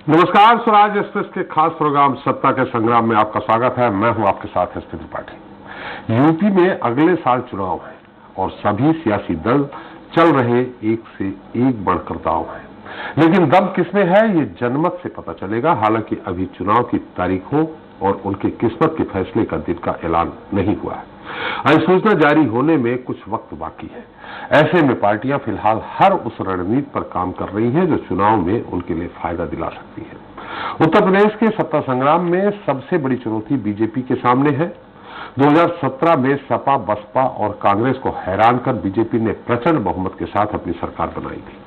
नमस्कार, स्वराज एक्सप्रेस के खास प्रोग्राम सत्ता के संग्राम में आपका स्वागत है। मैं हूं आपके साथ एसपी त्रिपाठी। यूपी में अगले साल चुनाव है और सभी सियासी दल चल रहे एक से एक बढ़कर दांव है, लेकिन दम किसमें है ये जनमत से पता चलेगा। हालांकि अभी चुनाव की तारीखों और उनकी किस्मत के फैसले का दिन का ऐलान नहीं हुआ है। अधिसूचना जारी होने में कुछ वक्त बाकी है। ऐसे में पार्टियां फिलहाल हर उस रणनीति पर काम कर रही हैं जो चुनाव में उनके लिए फायदा दिला सकती है। उत्तर प्रदेश के सत्ता संग्राम में सबसे बड़ी चुनौती बीजेपी के सामने है। 2017 में सपा, बसपा और कांग्रेस को हैरान कर बीजेपी ने प्रचंड बहुमत के साथ अपनी सरकार बनाई थी।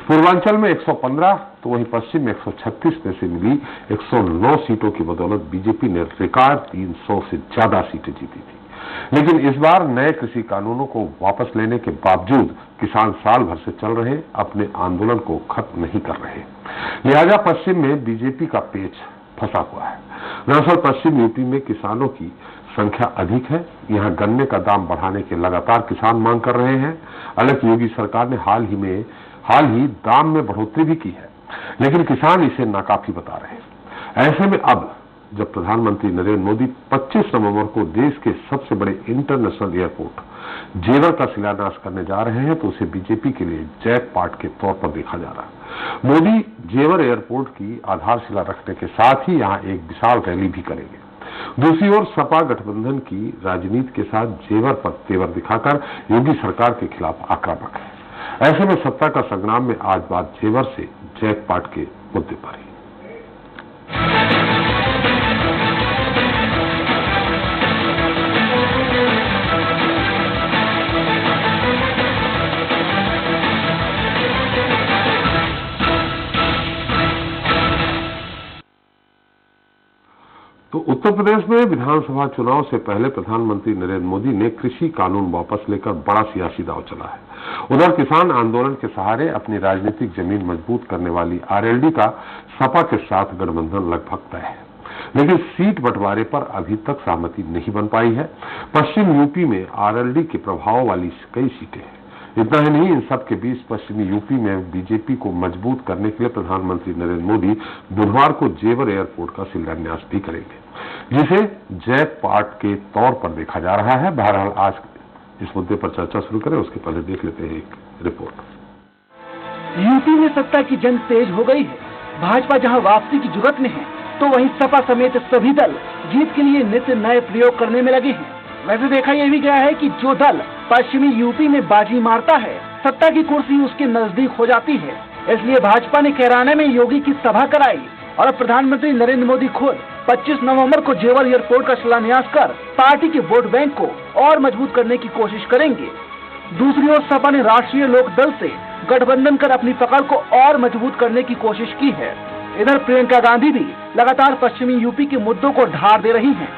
पूर्वांचल में 115 तो वहीं पश्चिम में 136 में से मिली 109 सीटों की बदौलत बीजेपी ने रिकॉर्ड 300 से ज्यादा सीटें जीती थी। लेकिन इस बार नए कृषि कानूनों को वापस लेने के बावजूद किसान साल भर से चल रहे अपने आंदोलन को खत्म नहीं कर रहे, लिहाजा पश्चिम में बीजेपी का पेच फंसा हुआ है। दरअसल पश्चिम यूपी में किसानों की संख्या अधिक है। यहां गन्ने का दाम बढ़ाने के लगातार किसान मांग कर रहे हैं। हालांकि योगी सरकार ने हाल ही दाम में बढ़ोतरी भी की है, लेकिन किसान इसे नाकाफी बता रहे हैं। ऐसे में अब जब प्रधानमंत्री नरेंद्र मोदी 25 नवंबर को देश के सबसे बड़े इंटरनेशनल एयरपोर्ट जेवर का शिलान्यास करने जा रहे हैं, तो उसे बीजेपी के लिए जैकपॉट के तौर पर देखा जा रहा है। मोदी जेवर एयरपोर्ट की आधारशिला रखने के साथ ही यहां एक विशाल रैली भी करेंगे। दूसरी ओर सपा गठबंधन की राजनीति के साथ जेवर पर तेवर दिखाकर योगी सरकार के खिलाफ आक्रामक है। ऐसे में सत्ता का संग्राम में आज बात जेवर से जैकपॉट के मुद्दे पर है। तो उत्तर प्रदेश में विधानसभा चुनाव से पहले प्रधानमंत्री नरेंद्र मोदी ने कृषि कानून वापस लेकर बड़ा सियासी दांव चला है। उधर किसान आंदोलन के सहारे अपनी राजनीतिक जमीन मजबूत करने वाली आरएलडी का सपा के साथ गठबंधन लगभग तय है, लेकिन सीट बंटवारे पर अभी तक सहमति नहीं बन पाई है। पश्चिम यूपी में आरएलडी के प्रभाव वाली कई सीटें हैं। इतना ही नहीं, इन सब के बीच पश्चिमी यूपी में बीजेपी को मजबूत करने के लिए प्रधानमंत्री नरेंद्र मोदी बुधवार को जेवर एयरपोर्ट का शिलान्यास भी करेंगे, जिसे जैकपॉट के तौर पर देखा जा रहा है। बहरहाल आज इस मुद्दे पर चर्चा शुरू करें, उसके पहले देख लेते हैं एक रिपोर्ट। यूपी में सत्ता की जंग तेज हो गई है। भाजपा जहां वापसी की जुगत में है, तो वहीं सपा समेत सभी दल जीत के लिए नित्य नए प्रयोग करने में लगे हैं। वैसे देखा यह भी गया है कि जो दल पश्चिमी यूपी में बाजी मारता है, सत्ता की कुर्सी उसके नजदीक हो जाती है। इसलिए भाजपा ने कैराने में योगी की सभा कराई और प्रधानमंत्री नरेंद्र मोदी खुद 25 नवंबर को जेवर एयरपोर्ट का शिलान्यास कर पार्टी के वोट बैंक को और मजबूत करने की कोशिश करेंगे। दूसरी ओर सपा ने राष्ट्रीय लोक दल से गठबंधन कर अपनी पकड़ को और मजबूत करने की कोशिश की है। इधर प्रियंका गांधी भी लगातार पश्चिमी यूपी के मुद्दों को ढार दे रही हैं।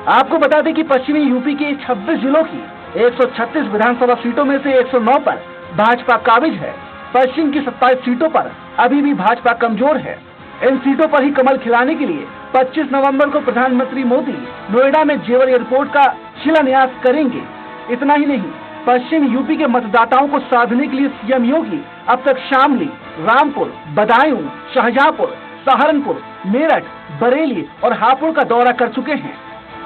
आपको बता दें कि पश्चिमी यूपी के 26 जिलों की 136 विधानसभा सीटों में से 109 पर भाजपा काबिज है। पश्चिम की 27 सीटों पर अभी भी भाजपा कमजोर है। इन सीटों पर ही कमल खिलाने के लिए 25 नवंबर को प्रधानमंत्री मोदी नोएडा में जेवर एयरपोर्ट का शिलान्यास करेंगे। इतना ही नहीं, पश्चिम यूपी के मतदाताओं को साधने के लिए सीएम योगी अब तक शामली, रामपुर, बदायूं, शाहजहांपुर, सहारनपुर, मेरठ, बरेली और हापुड़ का दौरा कर चुके हैं।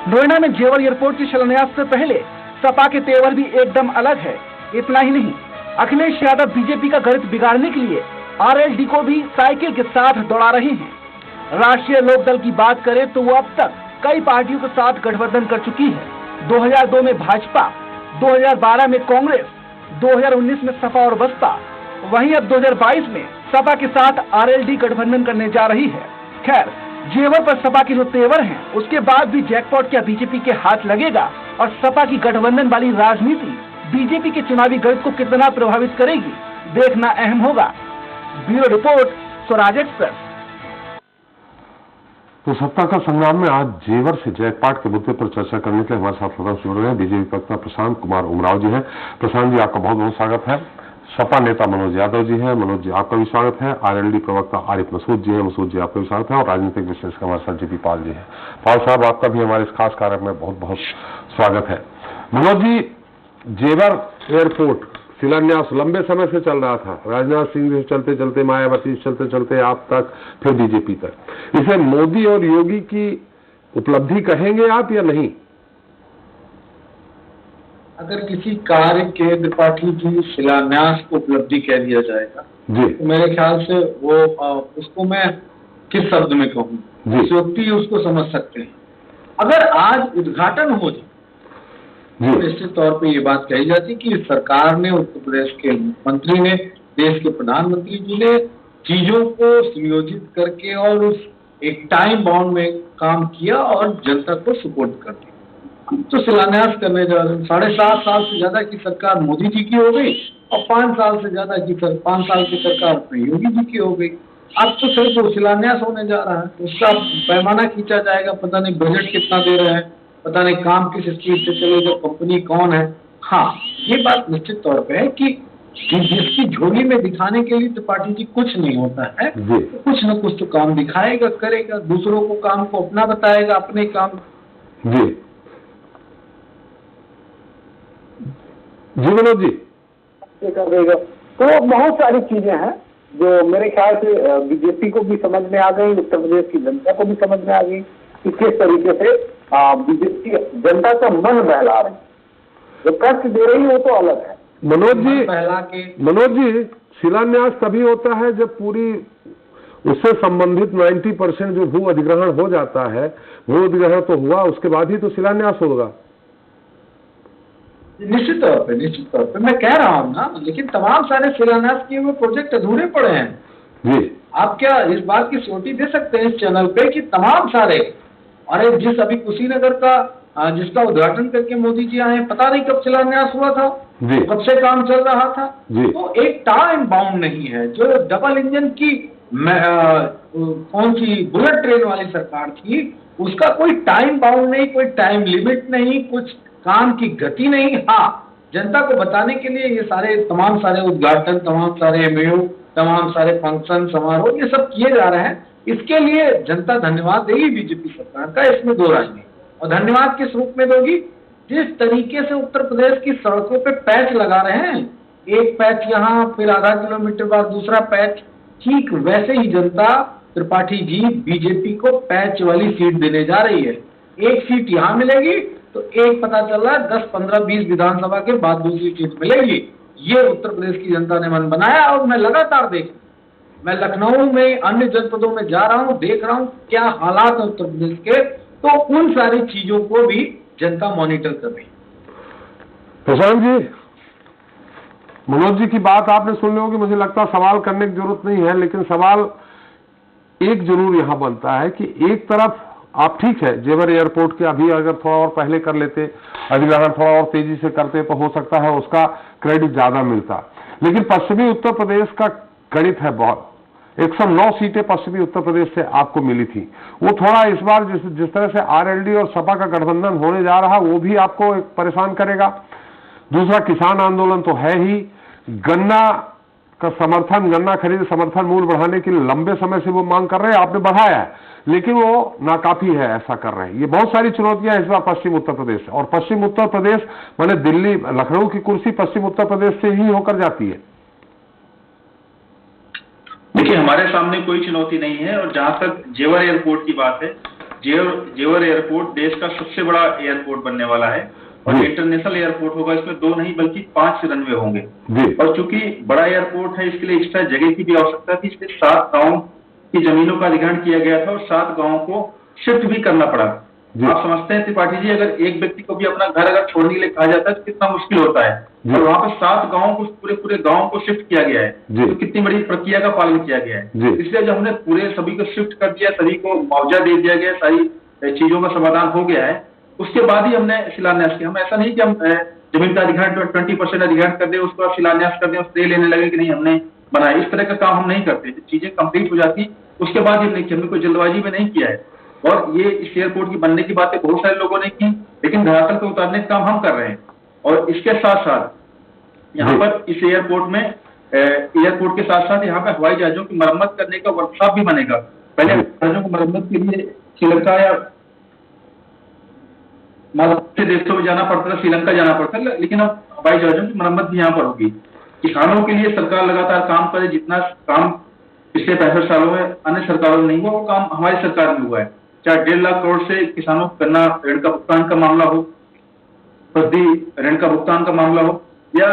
नोएडा में जेवर एयरपोर्ट के शिलान्यास से पहले सपा के तेवर भी एकदम अलग है। इतना ही नहीं, अखिलेश यादव बीजेपी का गणित बिगाड़ने के लिए आरएलडी को भी साइकिल के साथ दौड़ा रहे हैं। राष्ट्रीय लोक दल की बात करें तो वो अब तक कई पार्टियों के साथ गठबंधन कर चुकी है। 2002 में भाजपा, 2012 में कांग्रेस, 2019 में सपा और बसपा, वहीं अब 2022 में सपा के साथ आरएलडी गठबंधन करने जा रही है। खैर, जेवर पर सपा के जो तेवर हैं, उसके बाद भी जैकपॉट क्या बीजेपी के हाथ लगेगा और सपा की गठबंधन वाली राजनीति बीजेपी के चुनावी गणित को कितना प्रभावित करेगी, देखना अहम होगा। Bureau report, Swaraj express. तो सत्ता का संग्राम में आज जेवर से जैकपॉट के मुद्दे पर चर्चा करने के लिए हमारे साथ जुड़ रहे हैं बीजेपी प्रवक्ता प्रशांत कुमार उमराव जी हैं। प्रशांत जी, आपका बहुत बहुत स्वागत है। सपा नेता मनोज यादव जी हैं। मनोज जी, आपका भी स्वागत है। आरएलडी प्रवक्ता आरिफ मसूद जी हैं। मसूद जी, आपका भी स्वागत है। और राजनीतिक विश्लेषक हमारे साथ जीपी पाल जी हैं। पाल साहब, आपका भी हमारे इस खास कार्यक्रम में बहुत बहुत स्वागत है। मनोज जी, जेवर एयरपोर्ट शिलान्यास लंबे समय से चल रहा था, राजनाथ सिंह से चलते चलते मायावती से चलते चलते आप तक, फिर बीजेपी तक। इसे मोदी और योगी की उपलब्धि कहेंगे आप या नहीं? अगर किसी कार्य के त्रिपाठी की शिलान्यास को उपलब्धि कह दिया जाएगा जी, तो मेरे ख्याल से वो उसको मैं किस शब्द में कहूँ, व्यक्ति उसको समझ सकते हैं। अगर आज उद्घाटन हो जाए तो निश्चित तौर पे ये बात कही जाती कि सरकार ने, उत्तर प्रदेश के मंत्री ने, देश के प्रधानमंत्री जी ने चीजों को सुनियोजित करके और उस एक टाइम बाउंड में काम किया और जनता को सपोर्ट कर दिया। तो शिलान्यास करने जा रहे हैं। 7.5 साल से ज्यादा की सरकार मोदी जी की हो गई और 5 साल से ज्यादा की 5 साल की सरकार योगी जी की हो गई। अब तो सिर्फ शिलान्यास होने जा रहा है, उसका पैमाना खींचा जाएगा, पता नहीं बजट कितना दे रहे हैं, पता नहीं काम किस स्पीड से चलेगा, कंपनी कौन है। हाँ, ये बात निश्चित तौर पे है कि जिसकी झोली में दिखाने के लिए त्रिपाठी जी कुछ नहीं होता है, तो कुछ न कुछ तो काम दिखाएगा, करेगा, दूसरों को काम को अपना बताएगा, अपने काम जी। जी मनोज जी कर देगा। तो बहुत सारी चीजें हैं जो मेरे ख्याल से बीजेपी को भी समझ में आ गई, उत्तर प्रदेश की जनता को भी समझ में आ गई कि किस तरीके से बीजेपी जनता का मन बहला रही, जो कष्ट दे रही है वो तो अलग है। मनोज जी, शिलान्यास तभी होता है जब पूरी उससे संबंधित 90% जो भू अधिग्रहण हो जाता है, भू अधिग्रहण तो हुआ, उसके बाद ही तो शिलान्यास होगा। निश्चित तौर पे मैं कह रहा हूँ ना, लेकिन तमाम सारे शिलान्यास किए हुए प्रोजेक्ट अधूरे पड़े हैं जी। आप क्या इस बात की श्योरिटी दे सकते हैं इस चैनल पे कि तमाम सारे, अरे जिस अभी कुशीनगर का जिसका उद्घाटन करके मोदी जी आए, पता नहीं कब शिलान्यास हुआ था, कब से काम चल रहा था। तो एक टाइम बाउंड नहीं है। जो डबल इंजन की कौन सी बुलेट ट्रेन वाली सरकार थी, उसका कोई टाइम बाउंड नहीं, कोई टाइम लिमिट नहीं, कुछ काम की गति नहीं। हाँ, जनता को बताने के लिए ये सारे तमाम सारे उद्घाटन, तमाम सारे एमओयू, तमाम सारे फंक्शन, समारोह, ये सब किए जा रहे हैं। इसके लिए जनता धन्यवाद देगी बीजेपी सरकार का, इसमें दो राय नहीं। और धन्यवाद किस रूप में दोगी? जिस तरीके से उत्तर प्रदेश की सड़कों पे पैच लगा रहे हैं, एक पैच यहाँ, फिर आधा किलोमीटर बाद दूसरा पैच, ठीक वैसे ही जनता त्रिपाठी जी बीजेपी को पैच वाली सीट देने जा रही है। एक सीट यहाँ मिलेगी तो एक पता चल रहा है 10, 15, 20 विधानसभा के बाद दूसरी सीट मिलेगी। ये उत्तर प्रदेश की जनता ने मन बनाया और मैं लगातार मैं लखनऊ में, अन्य जनपदों में जा रहा हूँ, देख रहा हूँ क्या हालात है उत्तर प्रदेश के, तो उन सारी चीजों को भी जनता मॉनिटर कर रही है। प्रशांत जी, मनोज जी की बात आपने सुन ली होगी, मुझे लगता है सवाल करने की जरूरत नहीं है, लेकिन सवाल एक जरूर यहां बनता है कि एक तरफ आप ठीक है, जेवर एयरपोर्ट के अभी अगर थोड़ा और पहले कर लेते, अधिग्रहण थोड़ा और तेजी से करते तो हो सकता है उसका क्रेडिट ज्यादा मिलता, लेकिन पश्चिमी उत्तर प्रदेश का गणित है बहुत। 109 सीटें पश्चिमी उत्तर प्रदेश से आपको मिली थी, वो थोड़ा इस बार जिस तरह से आरएलडी और सपा का गठबंधन होने जा रहा, वो भी आपको परेशान करेगा। दूसरा, किसान आंदोलन तो है ही, गन्ना का समर्थन, गन्ना खरीद समर्थन मूल्य बढ़ाने के लिए लंबे समय से वो मांग कर रहे हैं, आपने बढ़ाया है, लेकिन वो नाकाफी है ऐसा कर रहे हैं। ये बहुत सारी चुनौतियां इस बार पश्चिम उत्तर प्रदेश, और पश्चिम उत्तर प्रदेश माने दिल्ली, लखनऊ की कुर्सी पश्चिम उत्तर प्रदेश से ही होकर जाती है। देखिए, हमारे सामने कोई चुनौती नहीं है। और जहां तक जेवर एयरपोर्ट की बात है, जेवर एयरपोर्ट देश का सबसे बड़ा एयरपोर्ट बनने वाला है और इंटरनेशनल एयरपोर्ट होगा। इसमें 2 नहीं बल्कि 5 रनवे होंगे। और चूंकि बड़ा एयरपोर्ट है, इसके लिए एक्स्ट्रा जगह की भी आवश्यकता थी, इसलिए 7 गाँव की जमीनों का अधिग्रहण किया गया था और 7 गाँवों को शिफ्ट भी करना पड़ा। आप समझते हैं त्रिपाठी जी, अगर एक व्यक्ति को भी अपना घर अगर छोड़ने के लिए कहा जाता है तो कितना मुश्किल होता है, और वहां पे 7 गाँवों को, पूरे गाँव को शिफ्ट किया गया है, तो कितनी बड़ी प्रक्रिया का पालन किया गया है। इसलिए जब हमने पूरे सभी को शिफ्ट कर दिया, सभी को मुआवजा दे दिया गया, सारी चीजों का समाधान हो गया है, उसके बाद ही हमने शिलान्यास किया। हम ऐसा नहीं कि हम जमीन का अधिग्रहण 20% अधिग्रहण कर दे, उसको शिलान्यास कर दे, उससे लेने लगे कि नहीं हमने बनाया, इस तरह का काम हम नहीं करते। चीजें कंप्लीट हो जाती उसके बाद ही हमने कोई जल्दबाजी में नहीं किया है। और ये इस एयरपोर्ट की बनने की बातें बहुत सारे लोगों ने की, लेकिन धरातल पे उतारने का काम हम कर रहे हैं। और इसके साथ साथ यहाँ पर इस एयरपोर्ट में, एयरपोर्ट के साथ साथ यहाँ पे हवाई जहाजों की मरम्मत करने का वर्कशॉप भी बनेगा। पहले जहाजों की मरम्मत के लिए श्रीलंका या देशों में जाना पड़ता था, श्रीलंका जाना पड़ता था, लेकिन अब हवाई जहाजों की मरम्मत भी यहाँ पर होगी। किसानों के लिए सरकार लगातार काम करे, जितना काम पिछले 65 सालों में अन्य सरकारों में नहीं हुआ, वो काम हमारी सरकार में हुआ है। चाहे 1.5 लाख करोड़ से किसानों को करना ऋण का भुगतान का मामला हो, प्रति ऋण का भुगतान का मामला हो, या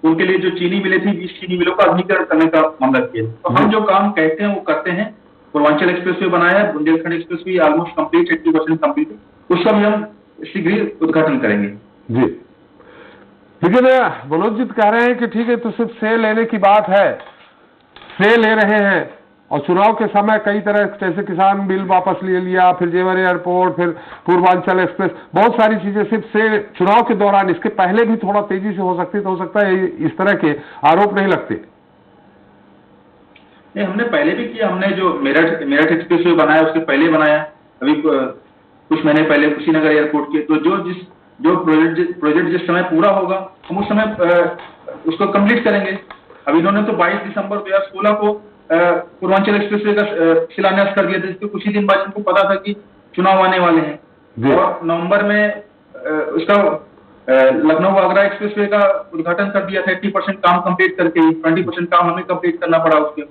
उनके लिए जो चीनी मिलें थी 20 चीनी मिलों का आधुनिकीकरण करने का मामला किया। तो हम जो काम कहते हैं वो करते हैं। पूर्वांचल एक्सप्रेसवे बनाया है, Bundelkhand expressway almost complete, 80% complete है, उसका भी हम शीघ्र ही उद्घाटन करेंगे। जी, लेकिन मनोज जी कह रहे हैं कि ठीक है, तो सिर्फ से लेने की बात है, से ले रहे हैं, और चुनाव के समय कई तरह, जैसे किसान बिल वापस ले लिया, फिर जेवर एयरपोर्ट, फिर पूर्वांचल एक्सप्रेस, बहुत सारी चीजें सिर्फ से चुनाव के दौरान, इसके पहले भी थोड़ा तेजी से हो सकती, तो हो सकता है इस तरह के आरोप नहीं लगते। नहीं, हमने पहले भी किया। हमने जो मेरठ एक्सप्रेसवे बनाया उसके पहले बनाया, अभी कुछ महीने पहले कुशीनगर एयरपोर्ट के। तो जो प्रोजेक्ट जिस समय पूरा होगा हम उस समय उसको कंप्लीट करेंगे। अब इन्होंने तो 22 दिसंबर 2016 को पूर्वांचल एक्सप्रेसवे का शिलान्यास कर दिया था, जिसके कुछ ही दिन बाद इनको पता था कि चुनाव आने वाले हैं, और नवंबर में उसका लखनऊ आगरा एक्सप्रेसवे का उद्घाटन कर दिया था 80% काम कंप्लीट करके, 20% काम हमें कंप्लीट करना पड़ा उसके।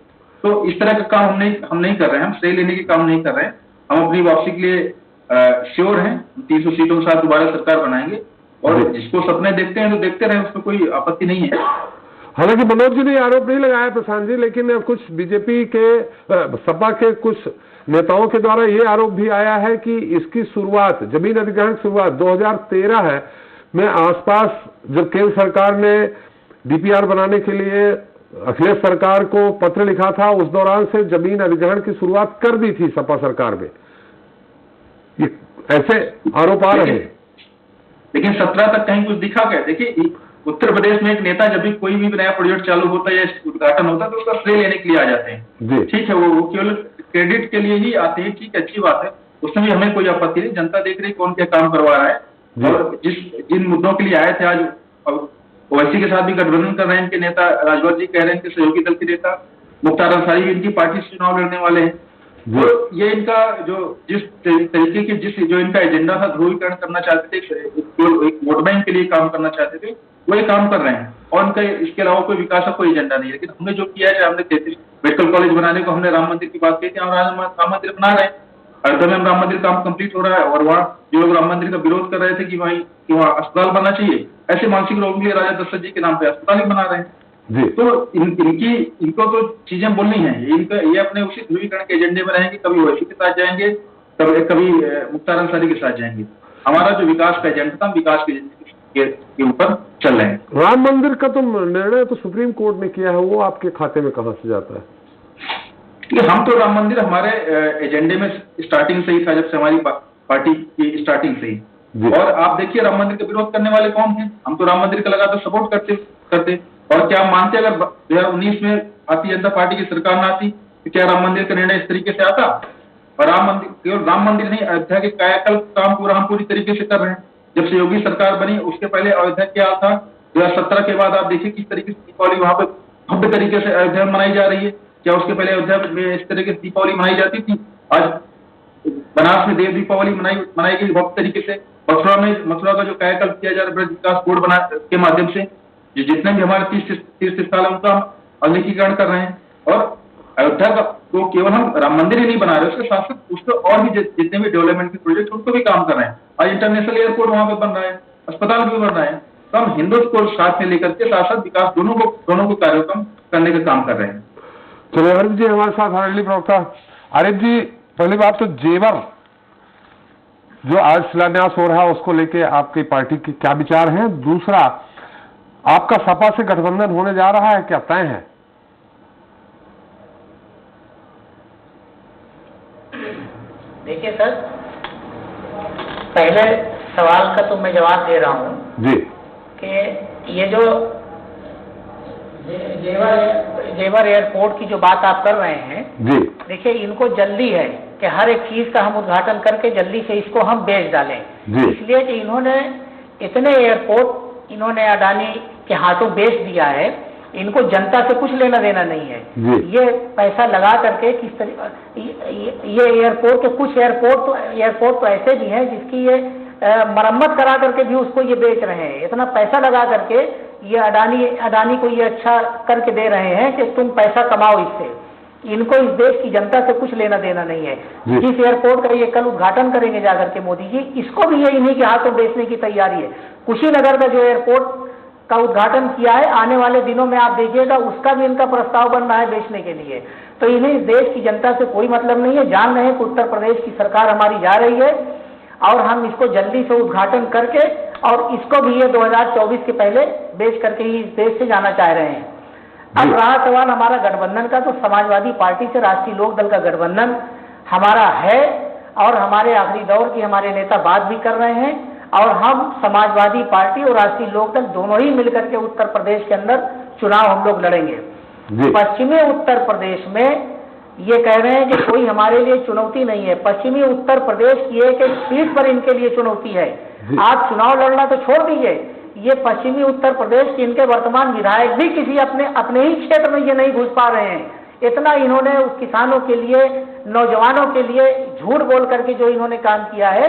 तो इस तरह का काम हम नहीं कर रहे हैं, हम श्रेय लेने के काम नहीं कर रहे हैं। हम अपनी वापसी के लिए श्योर हैं, 300 सीटों के साथ दोबारा सरकार बनाएंगे, और जिसको सपने देखते हैं तो देखते रहे, उसमें कोई आपत्ति नहीं है। हालांकि मनोज जी ने आरोप नहीं लगाया प्रशांत जी, लेकिन कुछ बीजेपी के सपा के कुछ नेताओं के द्वारा ये आरोप भी आया है कि इसकी शुरुआत, जमीन अधिग्रहण की शुरुआत 2013 है में आसपास, जब केंद्र सरकार ने डीपीआर बनाने के लिए अखिलेश सरकार को पत्र लिखा था, उस दौरान से जमीन अधिग्रहण की शुरुआत कर दी थी सपा सरकार में। ये ऐसे आरोप आ रहे हैं। लेकिन 17 तक कहीं कुछ दिखा क्या? देखिए, उत्तर प्रदेश में एक नेता जब भी कोई भी नया प्रोजेक्ट चालू होता है या उद्घाटन होता है तो उसका श्रेय लेने के लिए आ जाते हैं। ठीक है, वो केवल क्रेडिट के लिए ही आते हैं। ठीक है, अच्छी बात है, उसमें भी हमें कोई आपत्ति नहीं। जनता देख रही कौन क्या काम करवा रहा है। और जिन मुद्दों के लिए आए थे, आज ओवैसी के साथ भी गठबंधन कर रहे हैं इनके नेता। राजभर जी कह रहे हैं कि सहयोगी दल के नेता मुख्तार अंसारी भी इनकी पार्टी से चुनाव लड़ने वाले हैं। तो ये इनका जिस तरीके की जो इनका एजेंडा था, ध्रुवीकरण करना चाहते थे, एक वोट बैंक के लिए काम करना चाहते थे, वो ये काम कर रहे हैं। और उनका इसके अलावा कोई विकास का कोई एजेंडा नहीं है। लेकिन हमने जो किया है, हमने 33 मेडिकल कॉलेज बनाने को, हमने राम मंदिर की बात की थी, और आज हम राम मंदिर बना रहे हैं। अयोध्या में राम मंदिर काम कंप्लीट हो रहा है, और वहाँ जो लोग राम मंदिर का विरोध कर रहे थे कि वहाँ अस्पताल बनना चाहिए, ऐसे मानसिक रोग के लिए राजा दशरथ जी के नाम पे अस्पताल ही बना रहे हैं। तो इनको तो चीजें बोलनी है। ये अपने उसी ध्रुवीकरण के एजेंडे में रहेंगे। कभी ओवैसी के साथ जाएंगे, कभी मुख्तार अंसारी के साथ जाएंगे। हमारा जो विकास का एजेंडा था, विकास के ऊपर चल रहे हैं। राम मंदिर का तो निर्णय तो सुप्रीम कोर्ट ने किया है, वो आपके खाते में कहां से जाता है? हम तो राम मंदिर हमारे एजेंडे में स्टार्टिंग से ही था, जब से हमारी पार्टी की स्टार्टिंग से ही। और आप देखिए, राम मंदिर का विरोध करने वाले कौन हैं? हम तो राम मंदिर का लगातार सपोर्ट करते। और क्या मानते, अगर 2019 में भारतीय जनता पार्टी की सरकार न आती तो क्या राम मंदिर का निर्णय इस तरीके से आता? और केवल राम मंदिर नहीं, अयोध्या के कायाकल्प काम हम पूरी तरीके से कर रहे हैं। जब से योगी सरकार बनी, उसके पहले अयोध्या क्या था, 2017 के बाद आप देखिए किस तरीके से दीपावली वहां पर भव्य तरीके से अयोध्या में मनाई जा रही है। क्या उसके पहले अयोध्या में इस तरीके से दीपावली मनाई जाती थी? आज बनारस में देव दीपावली मनाई गई भव्य तरीके से। मथुरा का जो कायाकल्प किया जा रहा है ब्रज विकास बोर्ड के माध्यम से, जितने भी हमारे तीर्थ स्थल है उनका आधुनिकीकरण कर रहे हैं। और अयोध्या का तो केवल हम राम मंदिर ही नहीं बना रहे, उसके साथ साथ उसको और भी जितने भी डेवलपमेंट के प्रोजेक्ट उनको भी काम कर रहे हैं। आज इंटरनेशनल एयरपोर्ट वहां पे बन रहा है, अस्पताल भी बन रहा है। तो हम हिंदुत्व को साथ में लेकर के साथ साथ विकास दोनों को कार्यक्रम करने का काम कर रहे हैं। चलिए, आरिफ जी हमारे साथ हरियाली प्रवक्ता। आरिफ जी, पहली बात तो जेवर जो आज शिलान्यास हो रहा है, उसको लेके आपकी पार्टी के क्या विचार हैं? दूसरा, आपका सपा से गठबंधन होने जा रहा है, क्या तय है? देखिए सर, पहले सवाल का तो मैं जवाब दे रहा हूँ जी कि ये जो जेवर एयरपोर्ट की जो बात आप कर रहे हैं जी, देखिए, इनको जल्दी है कि हर एक चीज का हम उद्घाटन करके जल्दी से इसको हम बेच डालें। इसलिए कि इन्होंने इतने एयरपोर्ट इन्होंने अडानी के हाथों बेच दिया है, इनको जनता से कुछ लेना देना नहीं है। ये पैसा लगा करके किस तरीके ये एयरपोर्ट के कुछ एयरपोर्ट तो ऐसे भी हैं जिसकी ये मरम्मत करा करके भी उसको ये बेच रहे हैं। इतना पैसा लगा करके ये अडानी को ये अच्छा करके दे रहे हैं कि तुम पैसा कमाओ इससे। इनको इस देश की जनता से कुछ लेना देना नहीं है। जिस एयरपोर्ट का ये कल उद्घाटन करेंगे जाकर के मोदी जी, इसको भी ये इन्हीं के हाथों बेचने की तैयारी है। कुशीनगर का जो एयरपोर्ट का उद्घाटन किया है, आने वाले दिनों में आप देखिएगा उसका भी इनका प्रस्ताव बन रहा है बेचने के लिए। तो इन्हें इस देश की जनता से कोई मतलब नहीं है। जान रहे हैं कि उत्तर प्रदेश की सरकार हमारी जा रही है और हम इसको जल्दी से उद्घाटन करके और इसको भी ये 2024 के पहले बेच करके ही इस देश से जाना चाह रहे हैं। अब रहा सवाल हमारा गठबंधन का, तो समाजवादी पार्टी से राष्ट्रीय लोक दल का गठबंधन हमारा है और हमारे आखिरी दौर की हमारे नेता बात भी कर रहे हैं और हम समाजवादी पार्टी और राष्ट्रीय लोक दल दोनों ही मिलकर के उत्तर प्रदेश के अंदर चुनाव हम लोग लड़ेंगे। पश्चिमी उत्तर प्रदेश में ये कह रहे हैं कि कोई हमारे लिए चुनौती नहीं है। पश्चिमी उत्तर प्रदेश की एक एक सीट पर इनके लिए चुनौती है। आप चुनाव लड़ना तो छोड़ दीजिए, ये पश्चिमी उत्तर प्रदेश के इनके वर्तमान विधायक भी किसी अपने ही क्षेत्र में ये नहीं घुस पा रहे हैं। इतना इन्होंने उस किसानों के लिए, नौजवानों के लिए झूठ बोल करके जो इन्होंने काम किया है,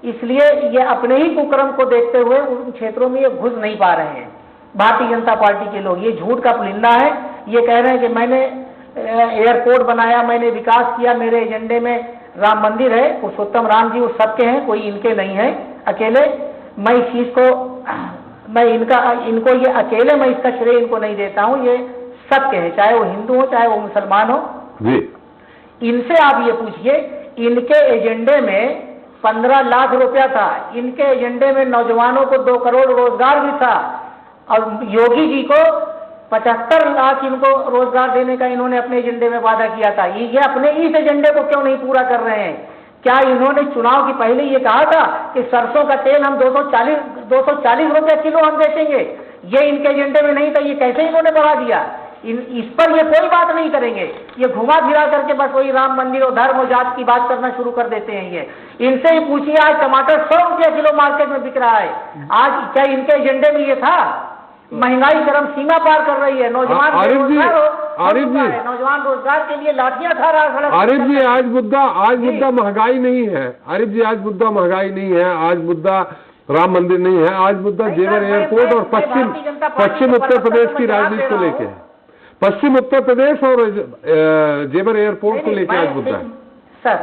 इसलिए ये अपने ही कुकर्म को देखते हुए उन क्षेत्रों में ये घुस नहीं पा रहे हैं। भारतीय जनता पार्टी के लोग ये झूठ का पुलिंदा है। ये कह रहे हैं कि मैंने एयरपोर्ट बनाया, मैंने विकास किया, मेरे एजेंडे में राम मंदिर है, पुरुषोत्तम राम जी वो सबके हैं, कोई इनके नहीं है अकेले। मैं इस चीज को इनको ये अकेले मैं इसका श्रेय इनको नहीं देता हूं, ये सबके हैं, चाहे वो हिंदू हो चाहे वो मुसलमान हो। इनसे आप ये पूछिए, इनके एजेंडे में 15 लाख रुपया था, इनके एजेंडे में नौजवानों को 2 करोड़ रोजगार भी था और योगी जी को 75 लाख इनको रोजगार देने का इन्होंने अपने एजेंडे में वादा किया था। ये अपने इस एजेंडे को क्यों नहीं पूरा कर रहे हैं? क्या इन्होंने चुनाव की पहले ये कहा था कि सरसों का तेल हम 240 रुपए किलो हम बेचेंगे? ये इनके एजेंडे में नहीं था, ये कैसे इन्होंने बढ़ा दिया? इस पर ये कोई बात नहीं करेंगे। ये घुमा फिरा करके बस वही राम मंदिर और धर्म और जात की बात करना शुरू कर देते हैं। ये इनसे ही पूछिए, आज टमाटर 100 रुपया किलो मार्केट में बिक रहा है। आज क्या इनके एजेंडे में ये था? महंगाई चरम सीमा पार कर रही है। नौजवान रोजगार के लिए लाठियां खा रहा है। आरिफ जी, आज मुद्दा महंगाई नहीं है। आरिफ जी, आज मुद्दा महंगाई नहीं है, आज मुद्दा राम मंदिर नहीं है, आज मुद्दा जेवर एयरपोर्ट और पश्चिम उत्तर प्रदेश की राजनीति को लेके है। पश्चिम उत्तर प्रदेश और जेवर एयरपोर्ट को लेकर आज मुद्दा है। सर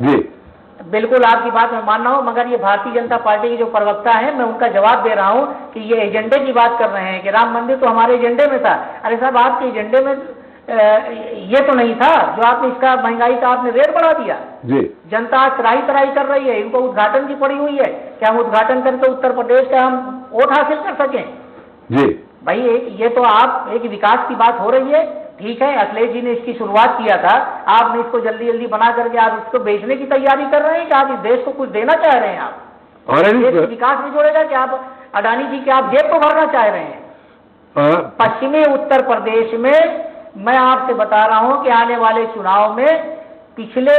जी, बिल्कुल आपकी बात मैं मान रहा हूं, मगर ये भारतीय जनता पार्टी के जो प्रवक्ता है, मैं उनका जवाब दे रहा हूं कि ये एजेंडे की बात कर रहे हैं कि राम मंदिर तो हमारे एजेंडे में था। अरे साहब, आपके एजेंडे में ये तो नहीं था जो आपने इसका महंगाई का आपने रेट बढ़ा दिया। जनता आज तराही कर रही है, इनको उद्घाटन की पड़ी हुई है कि हम उद्घाटन करके उत्तर प्रदेश का हम वोट हासिल कर सकें। भाई ये तो आप एक विकास की बात हो रही है, ठीक है, अखिलेश जी ने इसकी शुरुआत किया था, आपने इसको जल्दी बना करके आप इसको बेचने की तैयारी कर रहे हैं कि आप इस देश को कुछ देना चाह रहे हैं? आप देश के विकास में जोड़ेगा कि आप अडानी जी के आप जेब को भरना चाह रहे हैं? पश्चिमी उत्तर प्रदेश में मैं आपसे बता रहा हूं कि आने वाले चुनाव में पिछले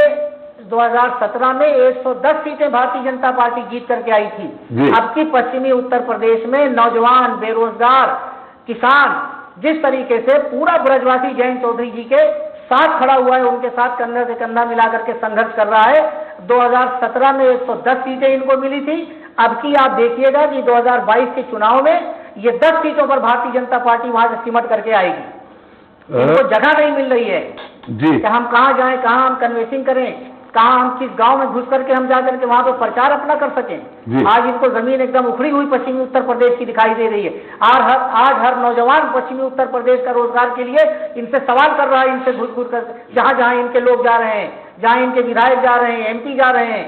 2017 में 110 सीटें भारतीय जनता पार्टी जीत करके आई थी। अब की पश्चिमी उत्तर प्रदेश में नौजवान, बेरोजगार, किसान जिस तरीके से पूरा ब्रजवासी जयंत चौधरी जी के साथ खड़ा हुआ है, उनके साथ कंधा से कंधा मिलाकर के संघर्ष कर रहा है। 2017 में 110 सीटें इनको मिली थी। अब की आप देखिएगा कि 2022 के चुनाव में ये 10 सीटों पर भारतीय जनता पार्टी वहां से सिमट करके आएगी। इनको जगह नहीं मिल रही है कि हम कहां जाएं, कहां हम कन्वेंसिंग करें, कहां हम किस गांव में घुस करके हम जाकर के वहां पर प्रचार अपना कर सकें। आज इनको जमीन एकदम उखड़ी हुई पश्चिमी उत्तर प्रदेश की दिखाई दे रही है। आज हर नौजवान पश्चिमी उत्तर प्रदेश का रोजगार के लिए इनसे सवाल कर रहा है, इनसे घुस कर जहां इनके लोग जा रहे हैं, जहां इनके विधायक जा रहे हैं, MP जा रहे हैं,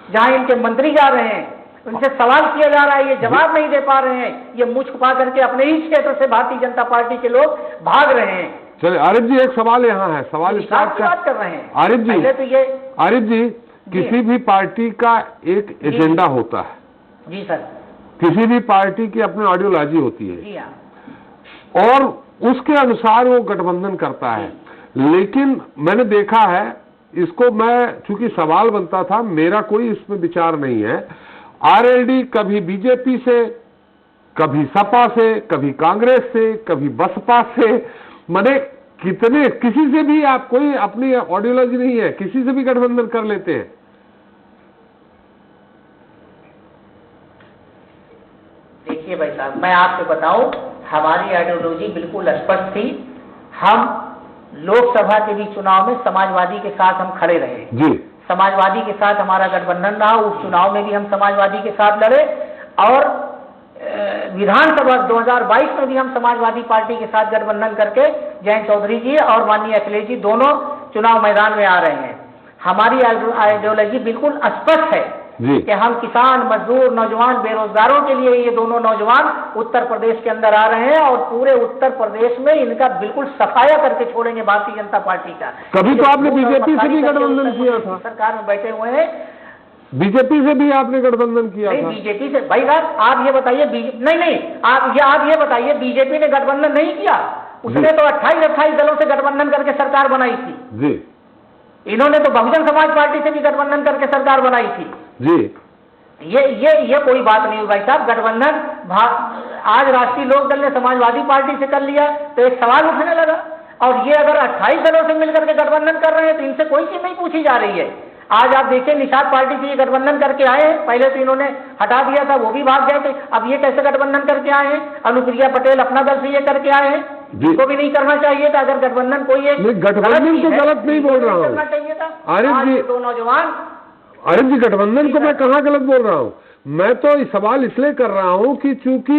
जहां इनके मंत्री जा रहे हैं, उनसे सवाल किया जा रहा है, ये जवाब नहीं दे पा रहे हैं। ये मुझ छुपा करके अपने ही क्षेत्र से भारतीय जनता पार्टी के लोग भाग रहे हैं। चलिए आरिफ जी, एक सवाल यहाँ है, सवाल स्टार्ट कर रहे हैं। आरिफ जी, पहले तो ये किसी भी पार्टी का एक एजेंडा होता है। जी सर। किसी भी पार्टी की अपनी आइडियोलॉजी होती है। जी हाँ। और उसके अनुसार वो गठबंधन करता है। लेकिन मैंने देखा है, इसको मैं चूंकि सवाल बनता था, मेरा कोई इसमें विचार नहीं है। RLD कभी बीजेपी से, कभी सपा से, कभी कांग्रेस से, कभी बसपा से, मैंने किसी से भी आप कोई अपनी आइडियोलॉजी नहीं है, किसी से भी गठबंधन कर लेते हैं। देखिए भाई साहब, मैं आपको बताऊं, हमारी आइडियोलॉजी बिल्कुल स्पष्ट थी। हम लोकसभा के भी चुनाव में समाजवादी के साथ हम खड़े रहे जी, समाजवादी के साथ हमारा गठबंधन रहा। उस चुनाव में भी हम समाजवादी के साथ लड़े और विधानसभा 2022 में भी हम समाजवादी पार्टी के साथ गठबंधन करके जयंत चौधरी जी और माननीय अखिलेश जी दोनों चुनाव मैदान में आ रहे हैं। हमारी आइडियोलॉजी बिल्कुल स्पष्ट है कि हम किसान, मजदूर, नौजवान, बेरोजगारों के लिए ये दोनों नौजवान उत्तर प्रदेश के अंदर आ रहे हैं और पूरे उत्तर प्रदेश में इनका बिल्कुल सफाया करके छोड़ेंगे भारतीय जनता पार्टी का। कभी तो आपने बीजेपी से भी गठबंधन किया था, सरकार में बैठे हुए हैं। बीजेपी से भी आपने गठबंधन किया था? बीजेपी से भाई साहब आप ये बताइए, नहीं आप ये बताइए, बीजेपी ने गठबंधन नहीं किया। उसने तो 28 दलों से गठबंधन करके सरकार बनाई थी जी। इन्होंने तो बहुजन समाज पार्टी से भी गठबंधन करके सरकार बनाई थी जी। ये कोई बात नहीं हुई भाई साहब। गठबंधन आज राष्ट्रीय लोक दल ने समाजवादी पार्टी से कर लिया तो एक सवाल उठने लगा, और ये अगर 28 दलों से मिलकर के गठबंधन कर रहे हैं तो इनसे कोई चीज नहीं पूछी जा रही है। आज आप देखिए, निषाद पार्टी से ये गठबंधन करके आए हैं, पहले तो इन्होंने हटा दिया था, वो भी भाग गए थे, अब ये कैसे गठबंधन करके आए हैं? अनुप्रिया पटेल अपना दल से ये करके आए हैं, इसको भी नहीं करना चाहिए था। अगर गठबंधन कोई एक गठबंधन को गलत नहीं बोल रहा हूँ, करना चाहिए था। आरिफ जी, दो नौजवान, आरिफ जी, गठबंधन को मैं कहाँ गलत बोल रहा हूँ? मैं तो इस सवाल इसलिए कर रहा हूँ कि चूंकि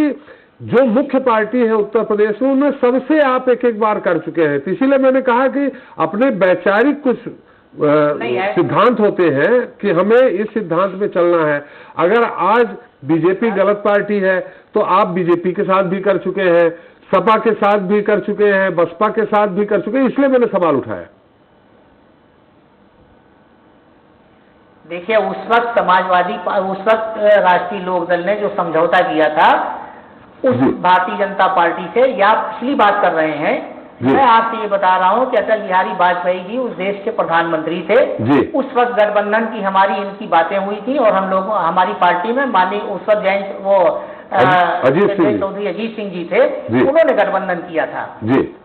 जो मुख्य पार्टी है उत्तर प्रदेश में, उनमें सबसे आप एक बार कर चुके हैं, तो इसीलिए मैंने कहा कि अपने वैचारिक कुछ सिद्धांत होते हैं कि हमें इस सिद्धांत में चलना है। अगर आज बीजेपी गलत पार्टी है तो आप बीजेपी के साथ भी कर चुके हैं, सपा के साथ भी कर चुके हैं, बसपा के साथ भी कर चुके हैं, इसलिए मैंने सवाल उठाया। देखिए, उस वक्त राष्ट्रीय लोक दल ने जो समझौता किया था उस भारतीय जनता पार्टी से, या पिछली बात कर रहे हैं, मैं आपसे ये बता रहा हूं कि अटल बिहारी वाजपेयी जी उस देश के प्रधानमंत्री थे। उस वक्त गठबंधन की हमारी इनकी बातें हुई थी और हम लोग हमारी पार्टी में माननीय उस वक्त चौधरी अजीत सिंह जी थे, उन्होंने गठबंधन किया था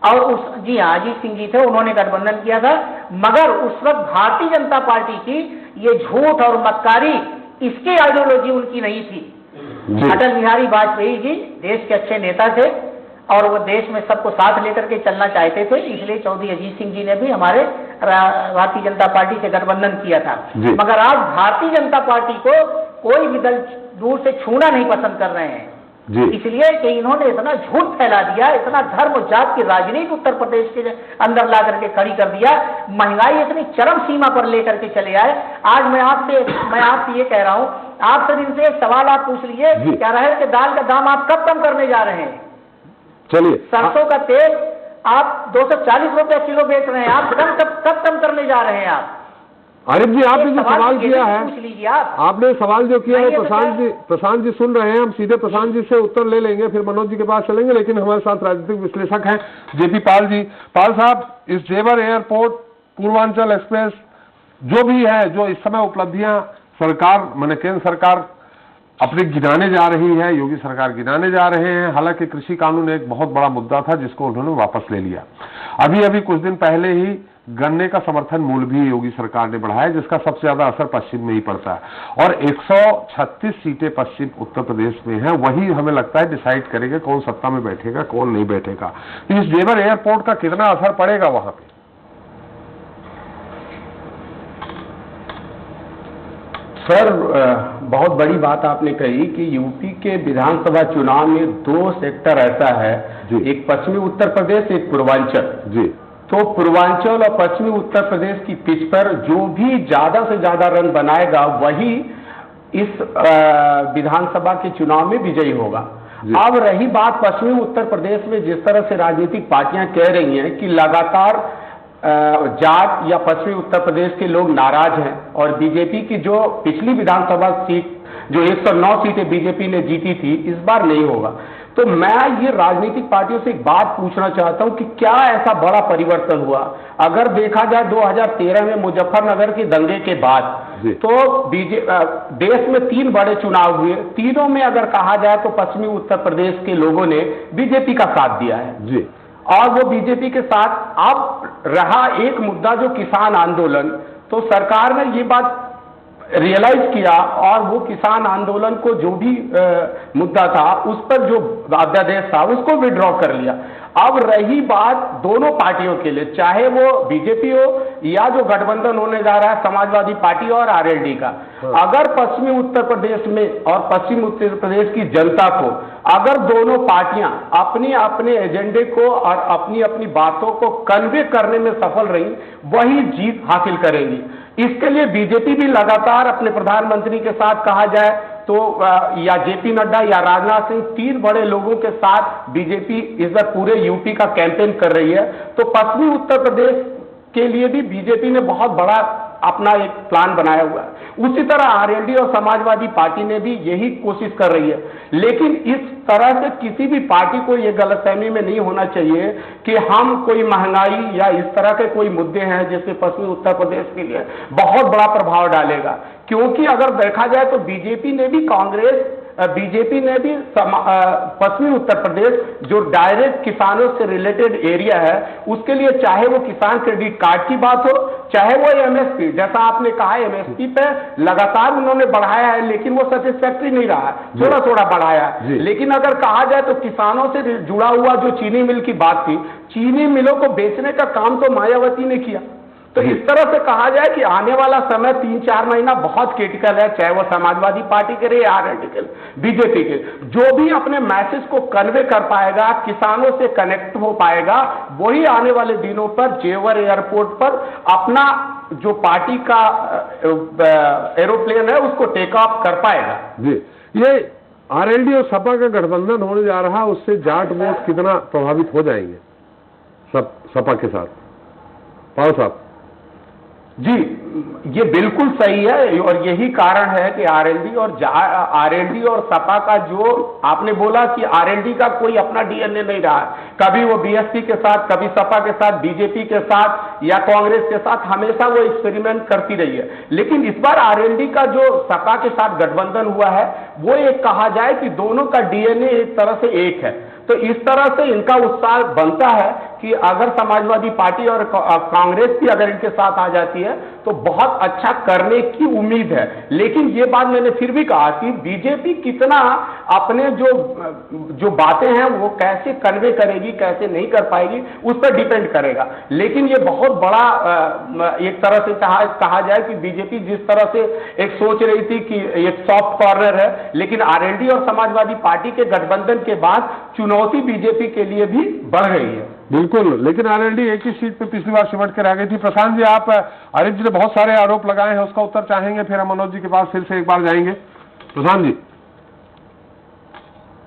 और अजीत सिंह जी थे, उन्होंने गठबंधन किया था। मगर उस वक्त भारतीय जनता पार्टी की ये झूठ और मक्कारी, इसकी आइडियोलॉजी उनकी नहीं थी। अटल बिहारी वाजपेयी जी देश के अच्छे नेता थे और वो देश में सबको साथ लेकर के चलना चाहते थे, इसलिए चौधरी अजीत सिंह जी ने भी हमारे भारतीय जनता पार्टी से गठबंधन किया था। मगर आज भारतीय जनता पार्टी को कोई भी दल दूर से छूना नहीं पसंद कर रहे हैं, इसलिए कि इन्होंने इतना झूठ फैला दिया, इतना धर्म और जात की राजनीति उत्तर प्रदेश के अंदर ला करके खड़ी कर दिया, महंगाई इतनी चरम सीमा पर लेकर के चले आए। आज मैं आपसे ये कह रहा हूं, आप सर इनसे एक सवाल आप पूछ लीजिए, क्या अरहर के दाल का दाम आप कब कम करने जा रहे हैं? चलिए, सरसों का तेल आप 240 रुपए किलो बेच रहे हैं, आप कब कम करने जा रहे हैं आप? आरिफ जी, आपने जो सवाल किया है, पूछ लीजिए आप। आपने सवाल जो किया है, प्रशांत जी सुन रहे हैं, हम सीधे प्रशांत जी से उत्तर ले लेंगे, फिर मनोज जी के पास चलेंगे, लेकिन हमारे साथ राजनीतिक विश्लेषक हैं जेपी पाल जी। पाल साहब, इस जेवर एयरपोर्ट, पूर्वांचल एक्सप्रेस, जो भी है, जो इस समय उपलब्धियां सरकार, माने केंद्र सरकार अपनी गिनाने जा रही है, योगी सरकार गिनाने जा रहे हैं। हालांकि कृषि कानून एक बहुत बड़ा मुद्दा था जिसको उन्होंने वापस ले लिया। अभी कुछ दिन पहले ही गन्ने का समर्थन मूल्य भी योगी सरकार ने बढ़ाया, जिसका सबसे ज्यादा असर पश्चिम में ही पड़ता है। और 136 सीटें पश्चिम उत्तर प्रदेश में हैं, वही हमें लगता है डिसाइड करेगा कौन सत्ता में बैठेगा, कौन नहीं बैठेगा। इस जेवर एयरपोर्ट का कितना असर पड़ेगा वहां पे? सर, बहुत बड़ी बात आपने कही कि यूपी के विधानसभा चुनाव में 2 सेक्टर ऐसा है, एक पश्चिमी उत्तर प्रदेश, एक पूर्वांचल जी। तो पूर्वांचल और पश्चिमी उत्तर प्रदेश की पिच पर जो भी ज्यादा से ज्यादा रन बनाएगा वही इस विधानसभा के चुनाव में विजयी होगा। अब रही बात पश्चिमी उत्तर प्रदेश में, जिस तरह से राजनीतिक पार्टियां कह रही हैं कि लगातार जाट या पश्चिमी उत्तर प्रदेश के लोग नाराज हैं और बीजेपी की जो पिछली विधानसभा सीट, जो 109 सीटें बीजेपी ने जीती थी, इस बार नहीं होगा। तो मैं ये राजनीतिक पार्टियों से एक बात पूछना चाहता हूं कि क्या ऐसा बड़ा परिवर्तन हुआ? अगर देखा जाए 2013 में मुजफ्फरनगर के दंगे के बाद तो देश में 3 बड़े चुनाव हुए, तीनों में अगर कहा जाए तो पश्चिमी उत्तर प्रदेश के लोगों ने बीजेपी का साथ दिया है जी। और वो बीजेपी के साथ अब रहा एक मुद्दा जो किसान आंदोलन, तो सरकार ने ये बात रियलाइज किया और वो किसान आंदोलन को जो भी मुद्दा था उस पर जो अध्यादेश था उसको विड्रॉ कर लिया। अब रही बात दोनों पार्टियों के लिए, चाहे वो बीजेपी हो या जो गठबंधन होने जा रहा है समाजवादी पार्टी और आरएलडी का, अगर पश्चिमी उत्तर प्रदेश में और पश्चिम उत्तर प्रदेश की जनता को अगर दोनों पार्टियां अपने अपने एजेंडे को और अपनी अपनी बातों को कन्वे करने में सफल रही, वही जीत हासिल करेंगी। इसके लिए बीजेपी भी लगातार अपने प्रधानमंत्री के साथ कहा जाए तो या जेपी नड्डा या राजनाथ सिंह, 3 बड़े लोगों के साथ बीजेपी इस बार पूरे यूपी का कैंपेन कर रही है। तो पश्चिमी उत्तर प्रदेश के लिए भी बीजेपी ने बहुत बड़ा अपना एक प्लान बनाया हुआ है। उसी तरह आरएलडी और समाजवादी पार्टी ने भी यही कोशिश कर रही है। लेकिन इस तरह से किसी भी पार्टी को यह गलतफहमी में नहीं होना चाहिए कि हम कोई महंगाई या इस तरह के कोई मुद्दे हैं जैसे पश्चिमी उत्तर प्रदेश के लिए बहुत बड़ा प्रभाव डालेगा, क्योंकि अगर देखा जाए तो बीजेपी ने भी पश्चिमी उत्तर प्रदेश जो डायरेक्ट किसानों से रिलेटेड एरिया है उसके लिए, चाहे वो किसान क्रेडिट कार्ड की बात हो, चाहे वो एमएसपी, जैसा आपने कहा एमएसपी पे लगातार उन्होंने बढ़ाया है लेकिन वो सेटिस्फैक्ट्री नहीं रहा है, थोड़ा थोड़ा बढ़ाया है। लेकिन अगर कहा जाए तो किसानों से जुड़ा हुआ जो चीनी मिल की बात थी, चीनी मिलों को बेचने का काम तो मायावती ने किया। तो इस तरह से कहा जाए कि आने वाला समय 3-4 महीना बहुत क्रिटिकल है, चाहे वो समाजवादी पार्टी के लिए, आरएलडी के, बीजेपी के, जो भी अपने मैसेज को कन्वे कर पाएगा, किसानों से कनेक्ट हो पाएगा, वही आने वाले दिनों पर जेवर एयरपोर्ट पर अपना जो पार्टी का एरोप्लेन है उसको टेक ऑफ कर पाएगा। जी, ये आरएलडी और सपा का गठबंधन होने जा रहा है, उससे जाट वोट कितना प्रभावित हो जाएंगे सपा के साथ? पाल साहब जी, ये बिल्कुल सही है और यही कारण है कि आरएलडी और सपा का, जो आपने बोला कि आरएलडी का कोई अपना डीएनए नहीं रहा, कभी वो बीएसपी के साथ, कभी सपा के साथ, बीजेपी के साथ या कांग्रेस के साथ, हमेशा वो एक्सपेरिमेंट करती रही है। लेकिन इस बार आरएलडी का जो सपा के साथ गठबंधन हुआ है वो एक कहा जाए कि दोनों का डीएनए एक तरह से एक है। तो इस तरह से इनका उत्साह बनता है कि अगर समाजवादी पार्टी और कांग्रेस भी अगर इनके साथ आ जाती है तो बहुत अच्छा करने की उम्मीद है। लेकिन ये बात मैंने फिर भी कहा कि बीजेपी कितना अपने जो बातें हैं वो कैसे कन्वे करेगी, कैसे नहीं कर पाएगी, उस पर डिपेंड करेगा। लेकिन ये बहुत बड़ा एक तरह से कहा जाए कि बीजेपी जिस तरह से एक सोच रही थी कि एक सॉफ्ट कॉर्नर है, लेकिन आरएलडी और समाजवादी पार्टी के गठबंधन के बाद चुनौती बीजेपी के लिए भी बढ़ रही है। बिल्कुल, लेकिन आरएलडी एक ही सीट पे पिछली बार सिमट कर आ गई थी। प्रशांत जी, आप आरिफ जी ने बहुत सारे आरोप लगाए हैं, उसका उत्तर चाहेंगे, फिर हम मनोज जी के पास फिर से एक बार जाएंगे। प्रशांत जी,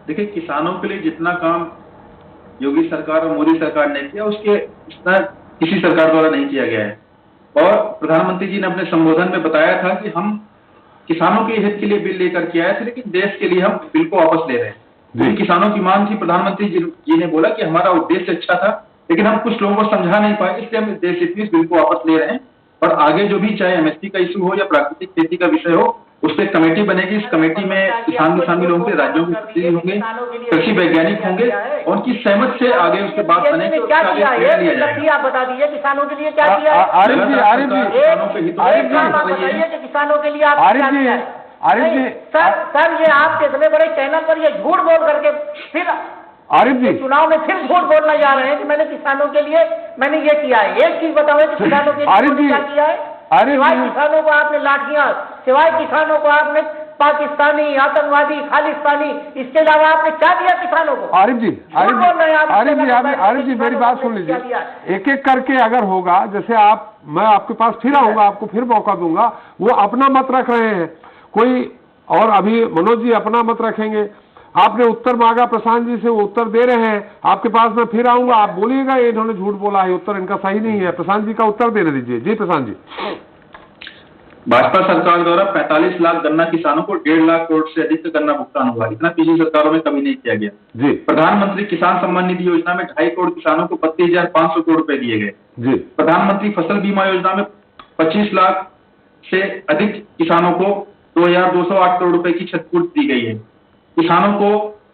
देखिए, किसानों के लिए जितना काम योगी सरकार और मोदी सरकार ने किया उसके इतना किसी सरकार द्वारा नहीं किया गया है। और प्रधानमंत्री जी ने अपने संबोधन में बताया था कि हम किसानों के हित के लिए बिल लेकर के आए थे, लेकिन देश के लिए हम बिल को वापस ले रहे हैं। किसानों की मांग थी, प्रधानमंत्री जी ने बोला कि हमारा उद्देश्य अच्छा था लेकिन हम कुछ लोगों को समझा नहीं पाए, इसलिए हम देश हित में इस बिल को वापस ले रहे हैं। और आगे जो भी, चाहे एमएसपी का इशू हो या प्राकृतिक खेती का विषय हो, उस पर कमेटी बनेगी। इस कमेटी में किसान भी शामिल होंगे, राज्यों के प्रतिनिधि होंगे, कृषि वैज्ञानिक होंगे, और उनकी सहमत से आगे उसके बाद बनेगी। क्या किया है आप बता दीजिए, किसानों के लिए क्या किया है? आरिफ जी, किसानों के लिए आप क्या किया है? सर ये आपके इतने बड़े चैनल पर ये झूठ बोल करके फिर आरिफ जी चुनाव में फिर झूठ बोलना जा रहे हैं कि मैंने किसानों के लिए मैंने ये किया है। एक चीज बताओ कि किसानों के लिए क्या किया है? सिवाय किसानों को आपने लाठियां, सिवाय किसानों को आपने पाकिस्तानी, आतंकवादी, खालिस्तानी, इसके अलावा आपने क्या दिया किसानों को? आरिफ जी मेरी बात सुन लीजिए, एक एक करके अगर होगा, जैसे मैं आपके पास फिर आऊंगा, आपको फिर मौका दूंगा। वो अपना मत रख रहे हैं कोई, और अभी मनोज जी अपना मत रखेंगे। आपने उत्तर मांगा प्रशांत जी से, वो उत्तर दे रहे हैं, आपके पास मैं फिर आऊंगा, आप बोलिएगा इन्होंने झूठ बोला है, उत्तर इनका सही नहीं है। प्रशांत जी का उत्तर देने दीजिए। जी प्रशांत जी। भाजपा सरकार द्वारा 45 लाख गन्ना किसानों को 1.5 लाख करोड़ से अधिक का गन्ना भुगतान हुआ, इतना पिछली सरकारों में कभी नहीं किया गया। जी। प्रधानमंत्री किसान सम्मान निधि योजना में 2.5 करोड़ किसानों को 32,500 करोड़ रुपए दिए गए। जी। प्रधानमंत्री फसल बीमा योजना में 25 लाख से अधिक किसानों को 2,208 करोड़ रुपए की क्षतिपूर्ति दी गई है। किसानों को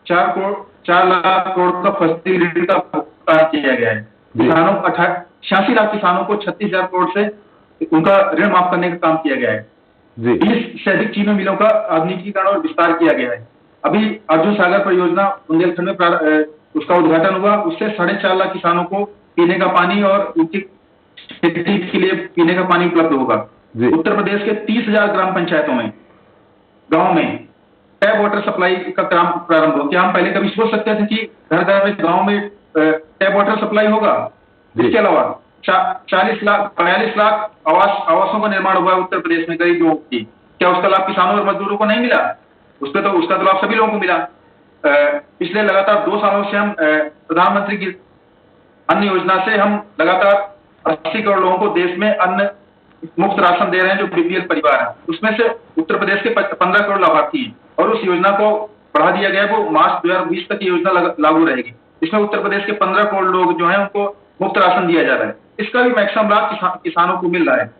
4 लाख करोड़ का फसली ऋण का भुगतान किया गया है। किसानों को 86 लाख किसानों को 36,000 करोड़ से उनका ऋण माफ करने का काम किया गया है। जी। 20 से अधिक चीनी मिलों का आधुनिकीकरण और विस्तार किया गया है। अभी अर्जुन सागर परियोजना बुंदेलखंड में उसका उद्घाटन हुआ। उससे 4.5 लाख किसानों को पीने का पानी और उनकी खेती के लिए पीने का पानी उपलब्ध होगा। उत्तर प्रदेश के 30,000 ग्राम पंचायतों में, गांव में टैप वाटर सप्लाई का काम प्रारंभ हो। क्या हम पहले कभी सोच सकते थे कि घर घर में, गांव में टैप वाटर सप्लाई होगा? इसके अलावा 42 लाख आवासों का निर्माण हुआ है उत्तर प्रदेश में गरीब लोगों की। क्या उसका लाभ किसानों और मजदूरों को नहीं मिला? उसका तो लाभ सभी लोगों को मिला। पिछले लगातार 2 सालों से हम प्रधानमंत्री की अन्न योजना से हम लगातार 80 करोड़ लोगों को देश में अन्न मुफ्त राशन दे रहे हैं, जो बीपीएल परिवार है। उसमें से उत्तर प्रदेश के 15 करोड़ लाभार्थी हैं और उस योजना को बढ़ा दिया गया है। वो मार्च 2020 तक ये योजना लागू रहेगी। इसमें उत्तर प्रदेश के 15 करोड़ लोग जो हैं उनको मुफ्त राशन दिया जा रहा है। इसका भी मैक्सिमम लाभ किसानों को मिल रहा है।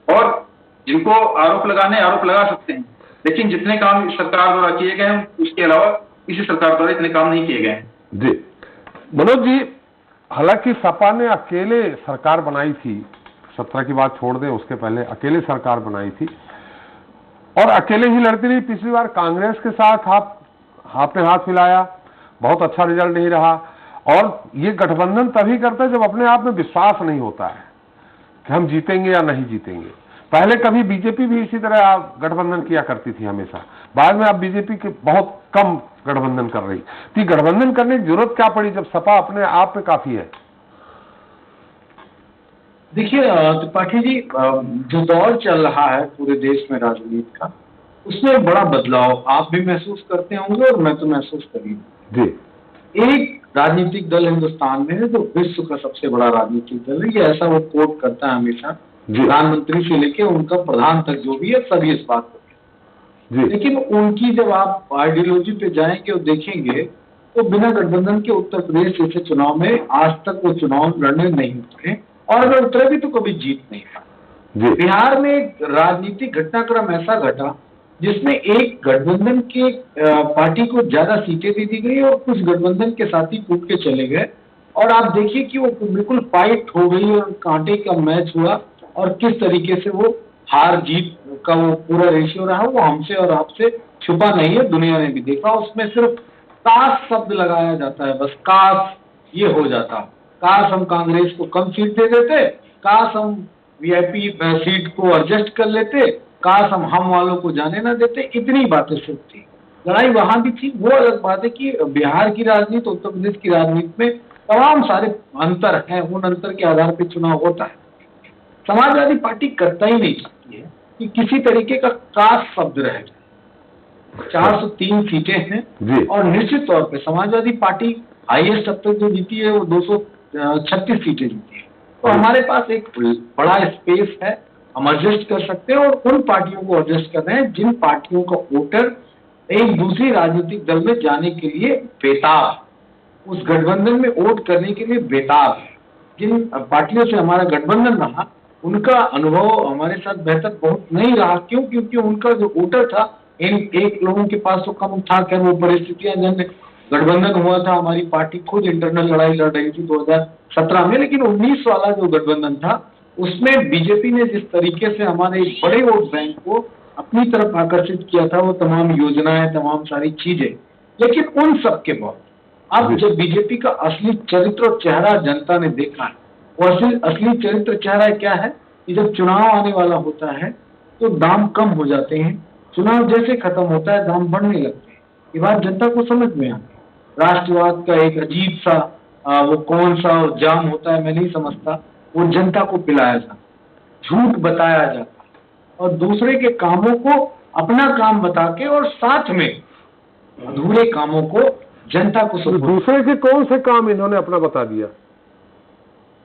और जिनको आरोप लगा सकते हैं, लेकिन जितने काम सरकार द्वारा किए गए हैं उसके अलावा किसी सरकार द्वारा इतने काम नहीं किए गए हैं। जी मनोज जी, हालांकि सपा ने अकेले सरकार बनाई थी, 17 की बात छोड़ दें, उसके पहले अकेले सरकार बनाई थी और अकेले ही लड़ती रही। पिछली बार कांग्रेस के साथ आपने हाथ मिलाया, बहुत अच्छा रिजल्ट नहीं रहा। और ये गठबंधन तभी करते हैं जब अपने आप में विश्वास नहीं होता है कि हम जीतेंगे या नहीं जीतेंगे। पहले कभी बीजेपी भी इसी तरह गठबंधन किया करती थी हमेशा, बाद में अब बीजेपी के बहुत कम गठबंधन कर रही। तो गठबंधन करने की जरूरत क्या पड़ी जब सपा अपने आप में काफी है? देखिए त्रिपाठी जी, जो दौर चल रहा है पूरे देश में राजनीति का, उसमें बड़ा बदलाव आप भी महसूस करते होंगे और मैं तो महसूस करी हूँ। एक राजनीतिक दल हिंदुस्तान में है जो विश्व का सबसे बड़ा राजनीतिक दल है, ये ऐसा वो कोट करता है हमेशा, प्रधानमंत्री से लेके उनका प्रधान तक जो भी है सभी इस बात को। लेकिन उनकी जब आप आइडियोलॉजी पे जाएंगे और देखेंगे तो बिना गठबंधन के उत्तर प्रदेश जैसे चुनाव में आज तक वो चुनाव लड़ने नहीं उतरे, और अगर उतरे भी तो कभी जीत नहीं पाए। बिहार में एक राजनीतिक घटनाक्रम ऐसा घटा जिसमें एक गठबंधन के पार्टी को ज्यादा सीटें दे दी गई और कुछ गठबंधन के साथी कूद के चले गए, और आप देखिए कि वो बिल्कुल फाइट हो गई और कांटे का मैच हुआ, और किस तरीके से वो हार जीत का वो पूरा रेशियो रहा, वो हमसे और आपसे छुपा नहीं है, दुनिया ने भी देखा। उसमें सिर्फ काश शब्द लगाया जाता है, बस काश ये हो जाता, काश हम कांग्रेस को कम सीट दे देते, काश हम वीआईपी सीट को एडजस्ट कर लेते, काश हम वालों को जाने ना देते, इतनी बातें सिर्फ थी। लड़ाई वहां भी थी। वो अलग बात है कि बिहार की राजनीति, उत्तर प्रदेश की राजनीति में तमाम सारे अंतर हैं, उन अंतर के आधार पर चुनाव होता है। समाजवादी पार्टी करता ही नहीं चाहती है कि किसी तरीके का काश शब्द रह जाए। 403 सीटें हैं और निश्चित तौर पे समाजवादी पार्टी हाईएस्ट अब तक जो जीती है वो 236 सीटें जीती है। तो हमारे पास एक बड़ा स्पेस है, हम एडजस्ट कर सकते हैं, और उन पार्टियों को एडजस्ट कर रहे हैं जिन पार्टियों का वोटर एक दूसरी राजनीतिक दल में जाने के लिए बेताब, उस गठबंधन में वोट करने के लिए बेताब है। जिन पार्टियों से हमारा गठबंधन रहा उनका अनुभव हमारे साथ बेहतर बहुत नहीं रहा। क्यों? क्योंकि उनका जो वोटर था, एक लोगों के पास तो कम था, क्या वो परिस्थितियां जन गठबंधन हुआ था, हमारी पार्टी खुद इंटरनल लड़ाई लड़ रही थी 2017 में, लेकिन 19 वाला जो गठबंधन था उसमें बीजेपी ने जिस तरीके से हमारे एक बड़े वोट बैंक को अपनी तरफ आकर्षित किया था, वो तमाम योजनाएं, तमाम सारी चीजें, लेकिन उन सब के बाद अब जब बीजेपी का असली चरित्र और चेहरा जनता ने देखा है, वो असली चरित्र चेहरा क्या है कि जब चुनाव आने वाला होता है तो दाम कम हो जाते हैं, चुनाव जैसे खत्म होता है दाम बढ़ने लगते हैं। ये बात जनता को समझ में आती है। राष्ट्रवाद का एक अजीब सा वो कौन सा जाम होता है मैं नहीं समझता, वो जनता को पिलाया जाता, झूठ बताया जाता और दूसरे के कामों को अपना काम बता के और साथ में अधूरे कामों को जनता को तो दूसरे के कौन से काम इन्होंने अपना बता दिया?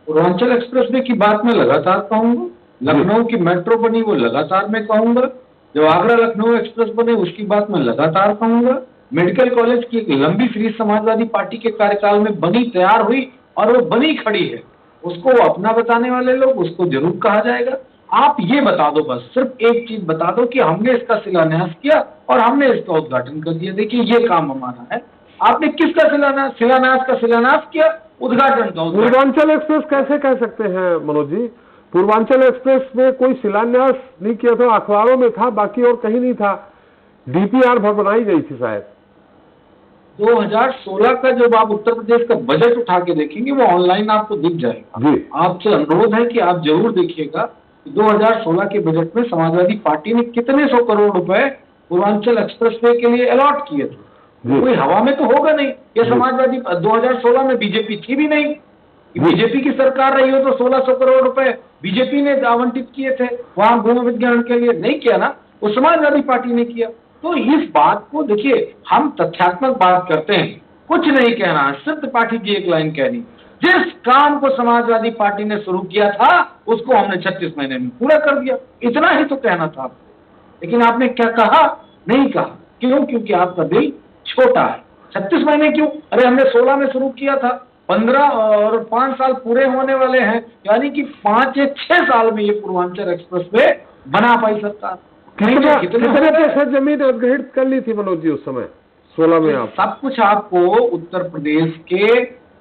पूर्वांचल एक्सप्रेसवे की बात मैं लगातार कहूंगा, लखनऊ की मेट्रो बनी वो लगातार मैं कहूंगा, जो आगरा लखनऊ एक्सप्रेस बने उसकी बात मैं लगातार कहूंगा, मेडिकल कॉलेज की एक लंबी सीरीज समाजवादी पार्टी के कार्यकाल में बनी, तैयार हुई और वो बनी खड़ी है, उसको अपना बताने वाले लोग उसको जरूर कहा जाएगा। आप ये बता दो, बस सिर्फ एक चीज बता दो कि हमने इसका शिलान्यास किया और हमने इसका उद्घाटन कर दिया, देखिए ये काम हमारा है। आपने किसका शिलान्यास किया? उद्घाटन का। पूर्वांचल एक्सप्रेस कैसे कह सकते हैं मनोज जी? पूर्वांचल एक्सप्रेस में कोई शिलान्यास नहीं किया था, अखबारों में था, बाकी और कहीं नहीं था। डीपीआर बनाई गई थी शायद। 2016 का जब आप उत्तर प्रदेश का बजट उठा के देखेंगे वो ऑनलाइन आपको दिख जाएगा। जी। आपसे अनुरोध है कि आप जरूर देखिएगा 2016 के बजट में समाजवादी पार्टी ने कितने 100 करोड़ रुपए पूर्वांचल एक्सप्रेसवे के लिए अलॉट किए थे। कोई हवा में तो होगा नहीं। ये समाजवादी 2016 में बीजेपी थी भी नहीं। बीजेपी की सरकार रही हो तो 1600 करोड़ रुपए बीजेपी ने आवंटित किए थे वहां भूमि विज्ञान के लिए। नहीं किया ना, वो समाजवादी पार्टी ने किया। तो इस बात को देखिए, हम तथ्यात्मक बात करते हैं, कुछ नहीं कहना, सिर्फ त्रिपाठी की एक लाइन कहनी, जिस काम को समाजवादी पार्टी ने शुरू किया था उसको हमने 36 महीने में पूरा कर दिया। इतना ही तो कहना था आपको। लेकिन आपने क्या कहा? नहीं कहा। क्यों? क्योंकि आपका दिल छोटा है। 36 महीने क्यों? अरे हमने 16 में शुरू किया था, 15 और 5 साल पूरे होने वाले हैं, यानी कि 5 या 6 साल में ये पूर्वांचल एक्सप्रेसवे बना पाई सरकार। कितने पैसे जमीन अधिग्रहित कर ली थी मनोज जी उस समय 16 में? आप सब कुछ आपको उत्तर प्रदेश के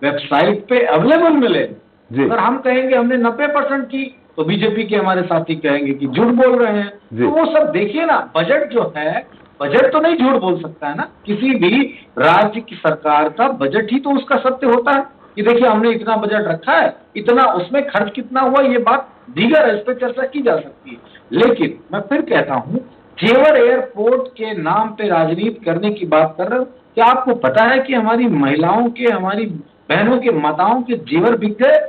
वेबसाइट पे अवेलेबल मिले। अगर हम कहेंगे हमने 90% की तो बीजेपी के हमारे साथी कहेंगे कि झूठ बोल रहे हैं। तो वो सब देखिए ना, बजट जो है, बजट तो नहीं झूठ बोल सकता है ना। किसी भी राज्य की सरकार का बजट ही तो उसका सत्य होता है कि देखिए हमने इतना बजट रखा है, इतना उसमें खर्च कितना हुआ, ये बात दीगर है, इस पर चर्चा की जा सकती है। लेकिन मैं फिर कहता हूं, जेवर एयरपोर्ट के नाम पे राजनीति करने की बात कर रहे हो। क्या आपको पता है कि हमारी महिलाओं के, हमारी बहनों के, माताओं के जेवर बिक गए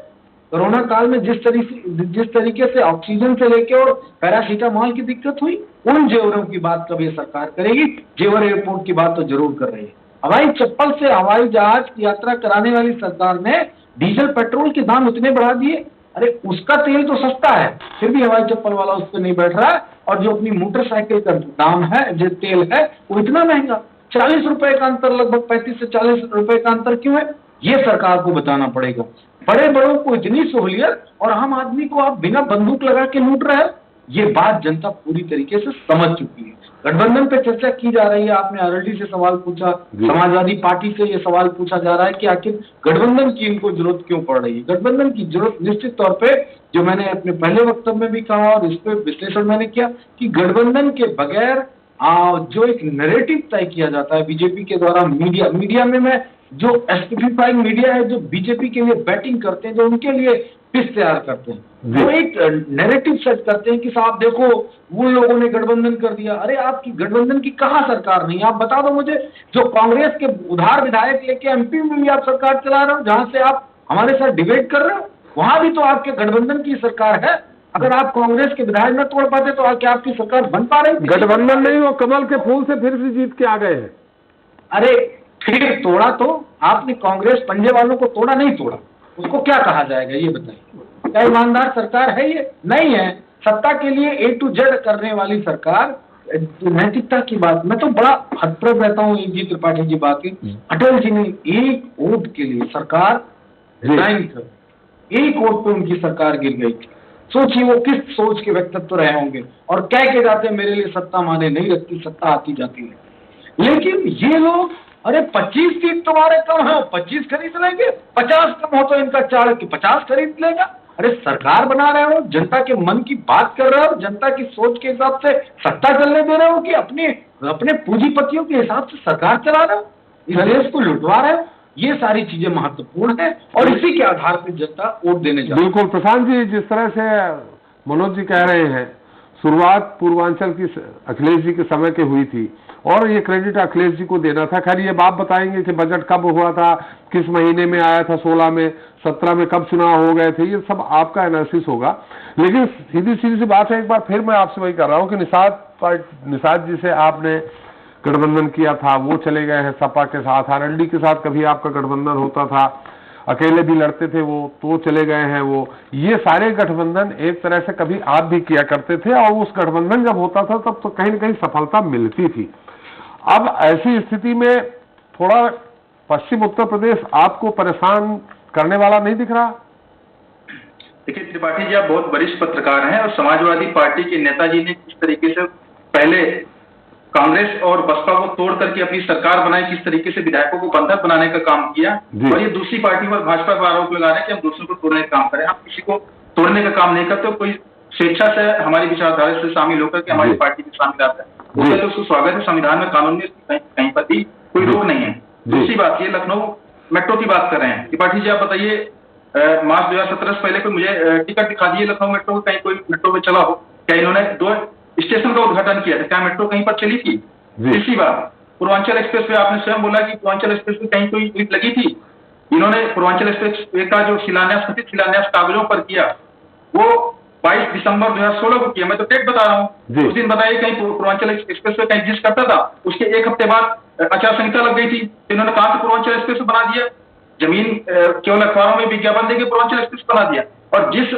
कोरोना काल में? जिस तरीके से ऑक्सीजन से लेके और पैरासीटामोल की दिक्कत हुई, उन जेवरों की बात कभी सरकार करेगी? जेवर एयरपोर्ट की बात तो जरूर कर रही है। हवाई चप्पल से हवाई जहाज की यात्रा कराने वाली सरकार ने डीजल पेट्रोल के दाम इतने बढ़ा दिए। अरे उसका तेल तो सस्ता है, फिर भी हवाई चप्पल वाला उस पर नहीं बैठ रहा है। और जो अपनी मोटरसाइकिल का दाम है, जो तेल है, वो इतना महंगा, 40 रुपए का अंतर, लगभग 35 से 40 रुपए का अंतर क्यों है? ये सरकार को बताना पड़ेगा। बड़े बड़ों को इतनी सहूलियत और आम आदमी को आप बिना बंदूक लगा के लूट रहे हैं। ये बात जनता पूरी तरीके से समझ चुकी है। गठबंधन पे चर्चा की जा रही है। आपने आरएलडी से सवाल पूछा, समाजवादी पार्टी से ये सवाल पूछा जा रहा है कि आखिर गठबंधन की इनको जरूरत क्यों पड़ रही है। गठबंधन की जरूरत निश्चित तौर पे, जो मैंने अपने पहले वक्तव्य में भी कहा और इस पे विश्लेषण मैंने किया, कि गठबंधन के बगैर जो एक नैरेटिव तय किया जाता है बीजेपी के द्वारा, मीडिया में मैं जो एस्टिफाइंग मीडिया है, जो बीजेपी के लिए बैटिंग करते हैं, जो उनके लिए पिच तैयार करते हैं, वो एक नैरेटिव सेट करते हैं कि साहब देखो उन लोगों ने गठबंधन कर दिया। अरे आपकी गठबंधन की कहाँ सरकार नहीं? आप बता दो मुझे। जो कांग्रेस के उधार विधायक लेके एमपी में भी आप सरकार चला रहे हो, जहां से आप हमारे साथ डिबेट कर रहे हो, वहां भी तो आपके गठबंधन की सरकार है। अगर आप कांग्रेस के विधायक न तोड़ पाते तो क्या आपकी सरकार बन पा रही? गठबंधन नहीं, वो कमल के फूल से फिर से जीत के आ गए हैं। अरे फिर तोड़ा तो आपने, कांग्रेस पंजे वालों को तोड़ा, नहीं तोड़ा, उसको क्या कहा जाएगा ये बताइए? क्या ईमानदार सरकार है ये? नहीं है। सत्ता के लिए A to Z करने वाली सरकार। नैतिकता की बात, मैं तो बड़ा हतप्रभ रहता हूँ जी त्रिपाठी जी बात की। अटल जी ने एक वोट के लिए सरकार रिजाइन कर, एक वोट पे उनकी सरकार गिर गई थी। सोचिए वो किस सोच के व्यक्तित्व रहे होंगे, और कह के जाते मेरे लिए सत्ता माने नहीं रखती, सत्ता आती जाती है। लेकिन ये लोग, अरे 25 सीट तुम्हारे कम है, 25 खरीद लेंगे, 50 कम हो तो इनका चाणक्य 50 खरीद लेगा। अरे सरकार बना रहे हो, जनता के मन की बात कर रहे हो, जनता की सोच के हिसाब से सत्ता चलने दे रहे हो, कि अपने पूंजीपतियों के हिसाब से सरकार चला रहे हो, इस देश को लुटवा रहे हो? ये सारी चीजें महत्वपूर्ण है और इसी के आधार पर जनता वोट देने जा रही है। बिल्कुल प्रशांत जी, जिस तरह से मनोज जी कह रहे हैं, शुरुआत पूर्वांचल की अखिलेश जी के समय की हुई थी और ये क्रेडिट अखिलेश जी को देना था। खैर ये बात बताएंगे कि बजट कब हुआ था, किस महीने में आया था, 16 में, 17 में कब चुनाव हो गए थे, ये सब आपका एनालिसिस होगा। लेकिन सीधी सी बात है, एक बार फिर मैं आपसे वही कर रहा हूँ कि निषाद जी से आपने गठबंधन किया था, वो चले गए हैं सपा के साथ। आरएलडी के साथ कभी आपका गठबंधन होता था, अकेले भी लड़ते थे वो, तो चले गए हैं वो। ये सारे गठबंधन एक तरह से कभी आप भी किया करते थे, और उस गठबंधन जब होता था तब तो कहीं न कहीं सफलता मिलती थी। अब ऐसी स्थिति में थोड़ा पश्चिम उत्तर प्रदेश आपको परेशान करने वाला नहीं दिख रहा? देखिए त्रिपाठी जी, आप बहुत वरिष्ठ पत्रकार हैं और समाजवादी पार्टी के नेताजी ने किस तरीके से पहले कांग्रेस और बसपा को तोड़ करके अपनी सरकार बनाई, किस तरीके से विधायकों को बंधक बनाने का काम किया, और ये दूसरी पार्टी पर भाजपा पर आरोप लगा रहे हैं कि हम दूसरों को तोड़ने का काम करें। हम किसी को तोड़ने का काम नहीं करते, कोई स्वेच्छा से हमारी विचारधारा से शामिल होकर के हमारी पार्टी में शामिल आता है, उसका तो उसको स्वागत है। संविधान में, कानून में कहीं पर भी कोई रोक नहीं है। दूसरी बात, ये लखनऊ मेट्रो की बात कर रहे हैं। त्रिपाठी जी आप बताइए, मार्च 2017 से पहले कोई मुझे टिकट दिखा दीजिए लखनऊ मेट्रो, कहीं कोई मेट्रो में चला हो, क्या इन्होंने 2 स्टेशन का उद्घाटन किया था, क्या मेट्रो कहीं पर चली थी? तीसरी बात, पूर्वांचल एक्सप्रेस वे आपने स्वयं बोला कि पूर्वांचल एक्सप्रेस वे कहीं कोई लीड लगी थी? इन्होंने पूर्वांचल एक्सप्रेस वे का जो शिलान्यास, कथित शिलान्यास कागजों पर किया, वो 22 दिसंबर 2016 को किया। मैं तो डेट बता रहा हूँ। उस दिन बताइए कहीं पूर्वांचल एक्सप्रेस वे कहीं एग्जिस्ट करता था? उसके 1 हफ्ते बाद आचार संहिता लग गई थी, इन्होंने कहा कि पूर्वांचल एक्सप्रेस बना दिया, जमीन केवल अखबारों में विज्ञापन देके पूर्वांचल एक्सप्रेस बना दिया। और जिस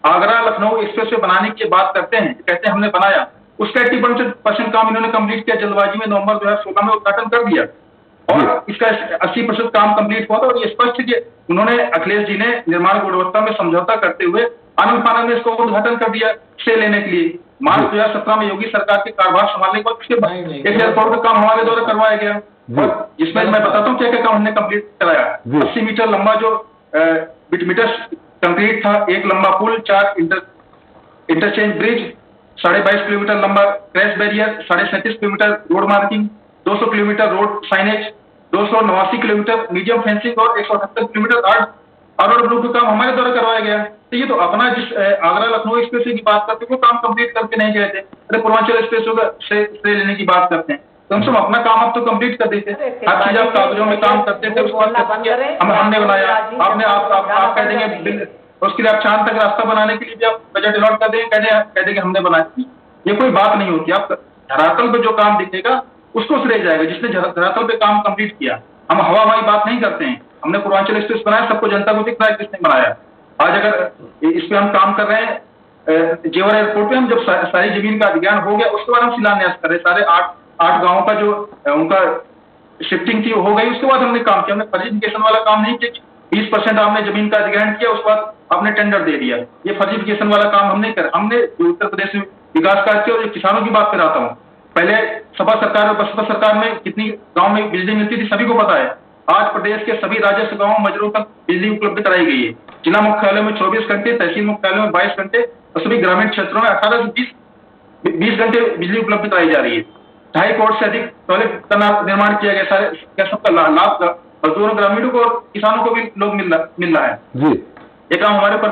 आगरा लखनऊ एक्सप्रेस वे बनाने की बात करते हैं, कहते हैं हमने बनाया, उसका 80% काम इन्होंने कंप्लीट किया, जल्दबाजी में नवंबर 2016 में उद्घाटन कर दिया और इसका 80% काम कंप्लीट हुआ था। और ये स्पष्ट कि उन्होंने, अखिलेश जी ने निर्माण गुणवत्ता में समझौता करते हुए आनंद फानंद में इसको उद्घाटन कर दिया से लेने के लिए। मार्च 2017 में योगी सरकार के कार्यभार संभालने के बाद उसके बाद 1000 करोड़ का काम हमारे द्वारा करवाया गया, और जिसमें मैं बताता हूँ क्या क्या काम हमने कंप्लीट कराया। 80 मीटर लंबा जो मीटर कंक्रीट था, 1 लंबा पुल, 4 इंटरचेंज ब्रिज, 22.5 किलोमीटर लंबा crash barrier, 37.5 kilometre road marking, 200 kilometre road signage, 289 kilometre medium fencing और 178 किलोमीटर आर ब्लू का काम हमारे द्वारा करवाया गया। तो ये तो अपना जिस आगरा लखनऊ एक्सप्रेस की बात करते हैं, वो काम कंप्लीट करके नहीं गए थे। अरे पूर्वांचल एक्सप्रेस से लेने की बात करते हैं, तो हम सब अपना काम अब तो कंप्लीट कर देते। हर चीज आप कागजों में काम करते थे, उसको हमने बनाया, आपने आप कह देंगे उसके लिए आप चांद तक रास्ता बनाने के लिए भी आप बजट अलॉट कर देंगे, कह देंगे हमने बनाया। ये कोई बात नहीं होती। आप धरातल पे जो काम दिखेगा उसको श्रेय जाएगा जिसने धरातल पे काम कंप्लीट किया। हम हवाई बात नहीं करते हैं। हमने पूर्वांचल एक्सप्रेस बनाया, सबको जनता को दिख रहा है किसने बनाया। आज अगर इस पे हम काम कर रहे हैं, जेवर एयरपोर्ट पे हम जब सारी जमीन का अधिग्रहण हो गया, उसके बाद हम शिलान्यास कर रहे, सारे 8 गाँवों का जो उनका शिफ्टिंग थी हो गई, उसके बाद हमने काम किया। हमने फर्जिफिकेशन वाला काम नहीं किया। 20% आपने जमीन का अधिग्रहण किया, उसके बाद आपने टेंडर दे दिया। ये फर्जिफिकेशन वाला काम हमने कर, हमने जो उत्तर प्रदेश में विकास कार्य किया। और किसानों की बात कराता हूँ, पहले सपा सरकार और बसपा सरकार में कितनी गांव में बिजली मिलती थी सभी को पता है। आज प्रदेश के सभी राजस्व गांव मजदूरों तक बिजली उपलब्ध कराई गई है। जिला मुख्यालय में 24 घंटे, तहसील मुख्यालय में 22 घंटे और सभी ग्रामीण क्षेत्रों में 18 से 20 घंटे बिजली उपलब्ध कराई जा रही है। 2.5 करोड़ से अधिक टॉयलेट का निर्माण किया गया। सारे सबका लाभ मजदूरों, ग्रामीणों को और किसानों को भी लोग मिल रहा है जी। ये काम हमारे ऊपर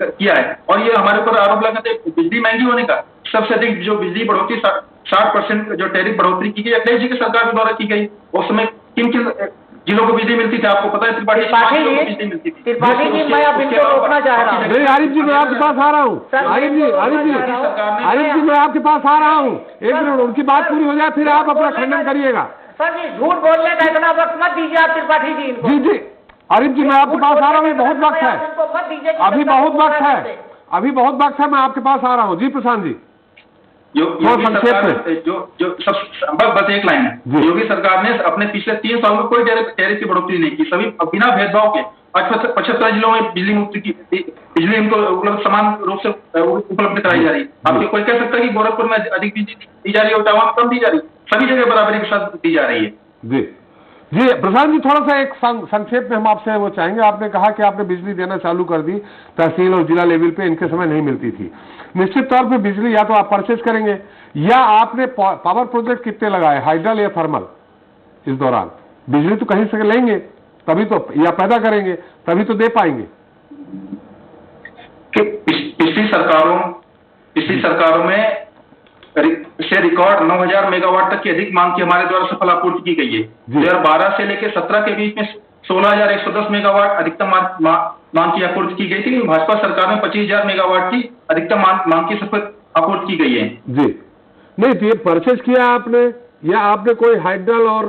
किया है। और ये हमारे ऊपर आरोप लगाते हैं बिजली महंगी होने का। सबसे अधिक जो बिजली बढ़ोतरी 60% जो टैरिफ बढ़ोतरी की गई अखिलेश जी की सरकार के द्वारा की गई। उस समय किन किन जिलों को बिजली मिलती थी आपको पता है? त्रिपाठी बिजली मिलती थी। त्रिपाठी जी मैं अब इनको रोकना चाह रहा हूँ। आरिफ जी मैं आपके पास आ रहा हूँ। आरिफ जी मैं आपके पास आ रहा हूँ। एक मिनट, उनकी बात पूरी हो जाए फिर आप अपना खंडन करिएगा। सर जी झूठ बोलने का इतना वक्त मत दीजिए आप त्रिपाठी जी इनको। जी जी आरिफ जी मैं आपके पास आ रहा हूँ, बहुत वक्त है, अभी बहुत वक्त है, अभी बहुत वक्त है, मैं आपके पास आ रहा हूँ। जी प्रशांत जी, संक्षेप में जो सब बस एक लाइन है। योगी सरकार ने अपने पिछले 3 साल में कोई टैरिफ की बढ़ोतरी नहीं की, सभी बिना भेदभाव के। आज 75 जिलों में बिजली मुक्ति की, बिजली इनको उपलब्ध समान रूप से उपलब्ध कराई जा रही है। आपको कोई कह सकता है कि गोरखपुर में अधिक बिजली दी जा रही है, ओटावा में कम दी जा रही है? सभी जगह बराबरी के साथ दी जा रही है। जी जी प्रशांत जी, थोड़ा सा एक संक्षेप में हम आपसे वो चाहेंगे। आपने कहा कि आपने बिजली देना चालू कर दी, तहसील और जिला लेवल पे इनके समय नहीं मिलती थी। निश्चित तौर पे बिजली या तो आप परचेज करेंगे या आपने पावर प्रोजेक्ट कितने लगाए, हाइड्रल या थर्मल? इस दौरान बिजली तो कहीं से लेंगे तभी तो, या पैदा करेंगे तभी तो दे पाएंगे। पिछली सरकारों में से रिकॉर्ड 9000 मेगावाट तक की अधिक मांग की हमारे द्वारा सफल आपूर्ति की गई है। 2012 से लेकर 17 के बीच में 16110 मेगावाट अधिकतम मांग की आपूर्ति की गई थी। भाजपा सरकार में 25000 मेगावाट की अधिकतम मांग की सफल आपूर्ति की गई है। जी नहीं, तो ये परचेज किया आपने या आपने कोई हाइड्रल और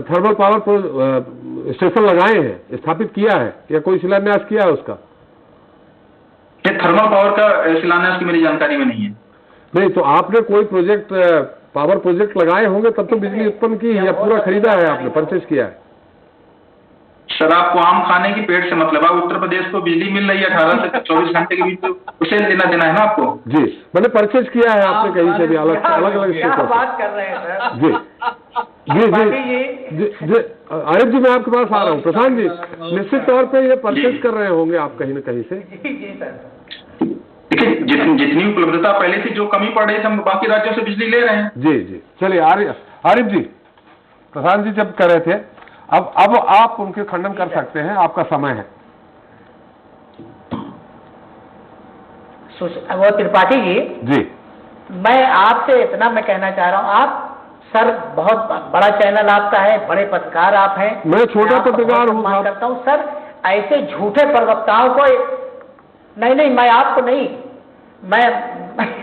थर्मल पावर स्टेशन लगाए हैं, स्थापित किया है, या कोई शिलान्यास किया है उसका? थर्मल पावर का शिलान्यास की मेरी जानकारी में नहीं है। नहीं, तो आपने कोई प्रोजेक्ट, पावर प्रोजेक्ट लगाए होंगे तब तो बिजली उत्पन्न की, या पूरा खरीदा है आपने, परचेज किया है? सर आपको आम खाने की पेट से मतलब है। उत्तर प्रदेश को बिजली मिल रही है 18 से 24 घंटे के बीच, तो उसे लेना देना है ना आपको। जी मैंने परचेज किया है आपने कहीं से भी, अलग अलग बात कर रहे हैं सर। जी जी जी आरिफ जी मैं आपके पास आ रहा हूँ। प्रशांत जी, निश्चित तौर पे ये परचेज कर रहे होंगे आप कहीं न कहीं से। जी सर। देखिए जितनी उपलब्धता पहले थी, जो कमी पड़ रही थी, हम बाकी राज्यों से बिजली ले रहे हैं। जी जी, चलिए आरिफ जी, प्रधान जी जब कर रहे थे, अब आप उनके खंडन कर सकते हैं, आपका समय है। वो त्रिपाठी जी, मैं आपसे इतना मैं कहना चाह रहा हूँ, आप सर बहुत बड़ा चैनल आपका है, बड़े पत्रकार आप हैं, मैं छोटा पत्रकार हूँ, करता हूँ सर। ऐसे झूठे प्रवक्ताओं को नहीं, मैं आपको नहीं, मैं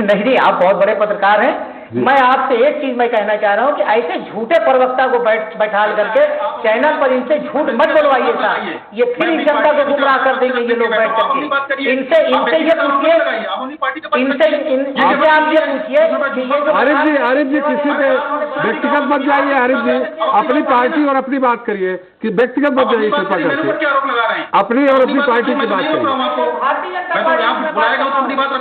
नहीं, आप बहुत बड़े पत्रकार हैं। मैं आपसे एक चीज मैं कहना चाह रहा हूं कि ऐसे झूठे प्रवक्ता को बैठाल करके चैनल पर इनसे झूठ मत बोलवाइए साहब, ये फिर इस जनता को गुमराह कर देंगे ये लोग बैठ करके। इनसे ये पूछिए, इनसे आप ये पूछिए। आरिफ जी किसी पे व्यक्तिगत मत जाइए। आरिफ जी अपनी पार्टी और अपनी बात करिए, कि व्यक्तिगत मत जाइए, कृपा करके अपनी और अपनी पार्टी की बात करिए।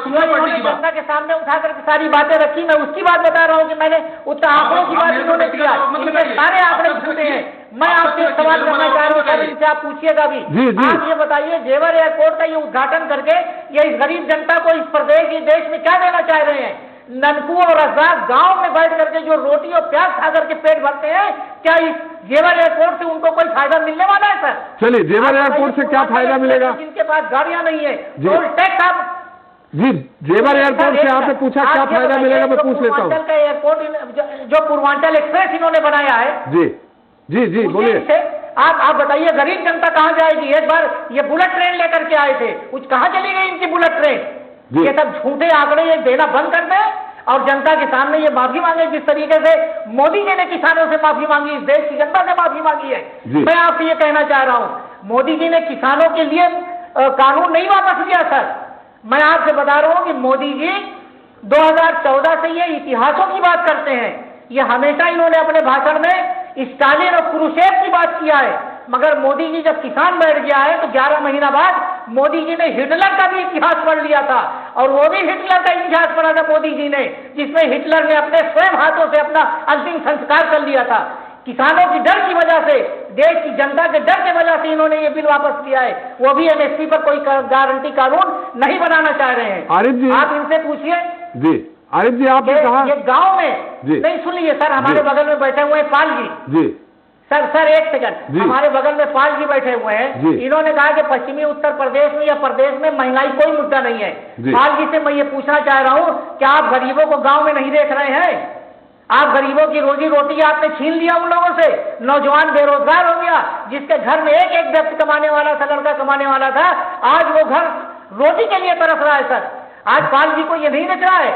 भारतीय जनता के सामने उठा करके सारी बातें रखी, मैं उसकी बात बता रहा हूँ कि मैंने उतना आंकड़ों की बात इन्होंने किया, इनके सारे आंकड़े झूठे हैं। मैं आपसे एक सवाल करना चाह रहा हूँ सर, इनसे आप पूछिएगा भी। आप ये बताइए, जेवर एयरपोर्ट का ये उद्घाटन करके ये इस गरीब जनता को इस प्रदेश, इस देश में क्या देना चाह रहे हैं? ननकू और आजाद गांव में बैठ करके जो रोटी और प्याज खा करके पेट भरते हैं, क्या इस जेवर एयरपोर्ट से उनको कोई फायदा मिलने वाला है सर? चलिए, जेवर एयरपोर्ट से क्या फायदा मिलेगा? जिनके पास गाड़ियां नहीं है, टोल टैक्स आप जी, जेवर एयरपोर्ट से आपने पूछा क्या फायदा मिलेगा, मैं पूछ लेता हूँ। पूर्वांचल का एयरपोर्ट जो पूर्वांचल एक्सप्रेस इन्होंने बनाया है, जी बोलिए। आप बताइए, गरीब जनता कहाँ जाएगी? एक बार ये बुलेट ट्रेन लेकर के आए थे, कुछ कहाँ चली गई इनकी बुलेट ट्रेन? ये सब झूठे आंकड़े ये देना बंद कर दें और जनता के सामने ये माफी मांगे, जिस तरीके से मोदी जी ने किसानों से माफी मांगी, इस देश की जनता से माफी मांगी है। मैं आपसे ये कहना चाह रहा हूँ, मोदी जी ने किसानों के लिए कानून नहीं वापस लिया सर। मैं आपसे बता रहा हूं कि मोदी जी 2014 से ये इतिहासों की बात करते हैं। ये हमेशा इन्होंने अपने भाषण में स्टालिन और क्रुश्चेव की बात किया है, मगर मोदी जी जब किसान बैठ गया है तो 11 महीना बाद मोदी जी ने हिटलर का भी इतिहास पढ़ लिया था, और वो भी हिटलर का इतिहास पढ़ा था मोदी जी ने, जिसमें हिटलर ने अपने स्वयं हाथों से अपना अंतिम संस्कार कर लिया था। किसानों की डर की वजह से, देश की जनता के डर की वजह से इन्होंने ये बिल वापस लिया है। वो भी एमएसपी पर कोई गारंटी कानून नहीं बनाना चाह रहे हैं। आरिफ जी, आप इनसे पूछिए। जी आरिफ जी, आपने कहा ये गांव में नहीं, सुनिए सर, हमारे बगल में बैठे हुए हैं पाल जी। सर एक सेकंड, हमारे बगल में पाल जी बैठे हुए हैं। इन्होंने कहा कि पश्चिमी उत्तर प्रदेश में या प्रदेश में महंगाई कोई मुद्दा नहीं है। पाल जी से मैं ये पूछना चाह रहा हूँ, क्या आप गरीबों को गाँव में नहीं देख रहे हैं? आप गरीबों की रोजी रोटी आपने छीन लिया उन लोगों से। नौजवान बेरोजगार हो गया, जिसके घर में एक व्यक्ति कमाने वाला था, लड़का कमाने वाला था, आज वो घर रोटी के लिए तरस रहा है सर। आज पाल जी को ये नहीं दिख रहा है?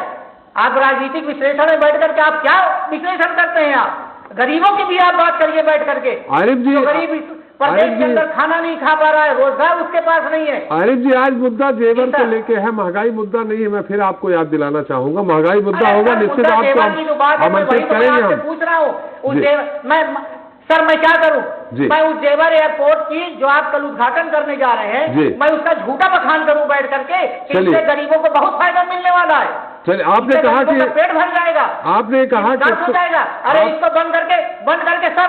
आप राजनीतिक विश्लेषण में बैठ करके आप क्या विश्लेषण करते हैं? आप गरीबों की भी आप बात करिए बैठ करके। आरिफ जी, गरीब प्रदेश के अंदर खाना नहीं खा पा रहा है, रोजगार उसके पास नहीं है। आरिफ जी, आज मुद्दा जेवर को लेके है, महंगाई मुद्दा नहीं है। मैं फिर आपको याद दिलाना चाहूंगा, महंगाई मुद्दा होगा, निश्चित आपको आमंत्रित करेंगे हम। पूछ रहा हूँ सर, मैं क्या करूं? मैं उस जेवर एयरपोर्ट की जो आप कल उद्घाटन करने जा रहे हैं, मैं उसका झूठा बखान करूं बैठ करके, इससे गरीबों को बहुत फायदा मिलने वाला है। चलिए, आपने कहा कि पेट भर जाएगा, आपने कहा कि हो जाएगा। अरे इसको बंद करके सर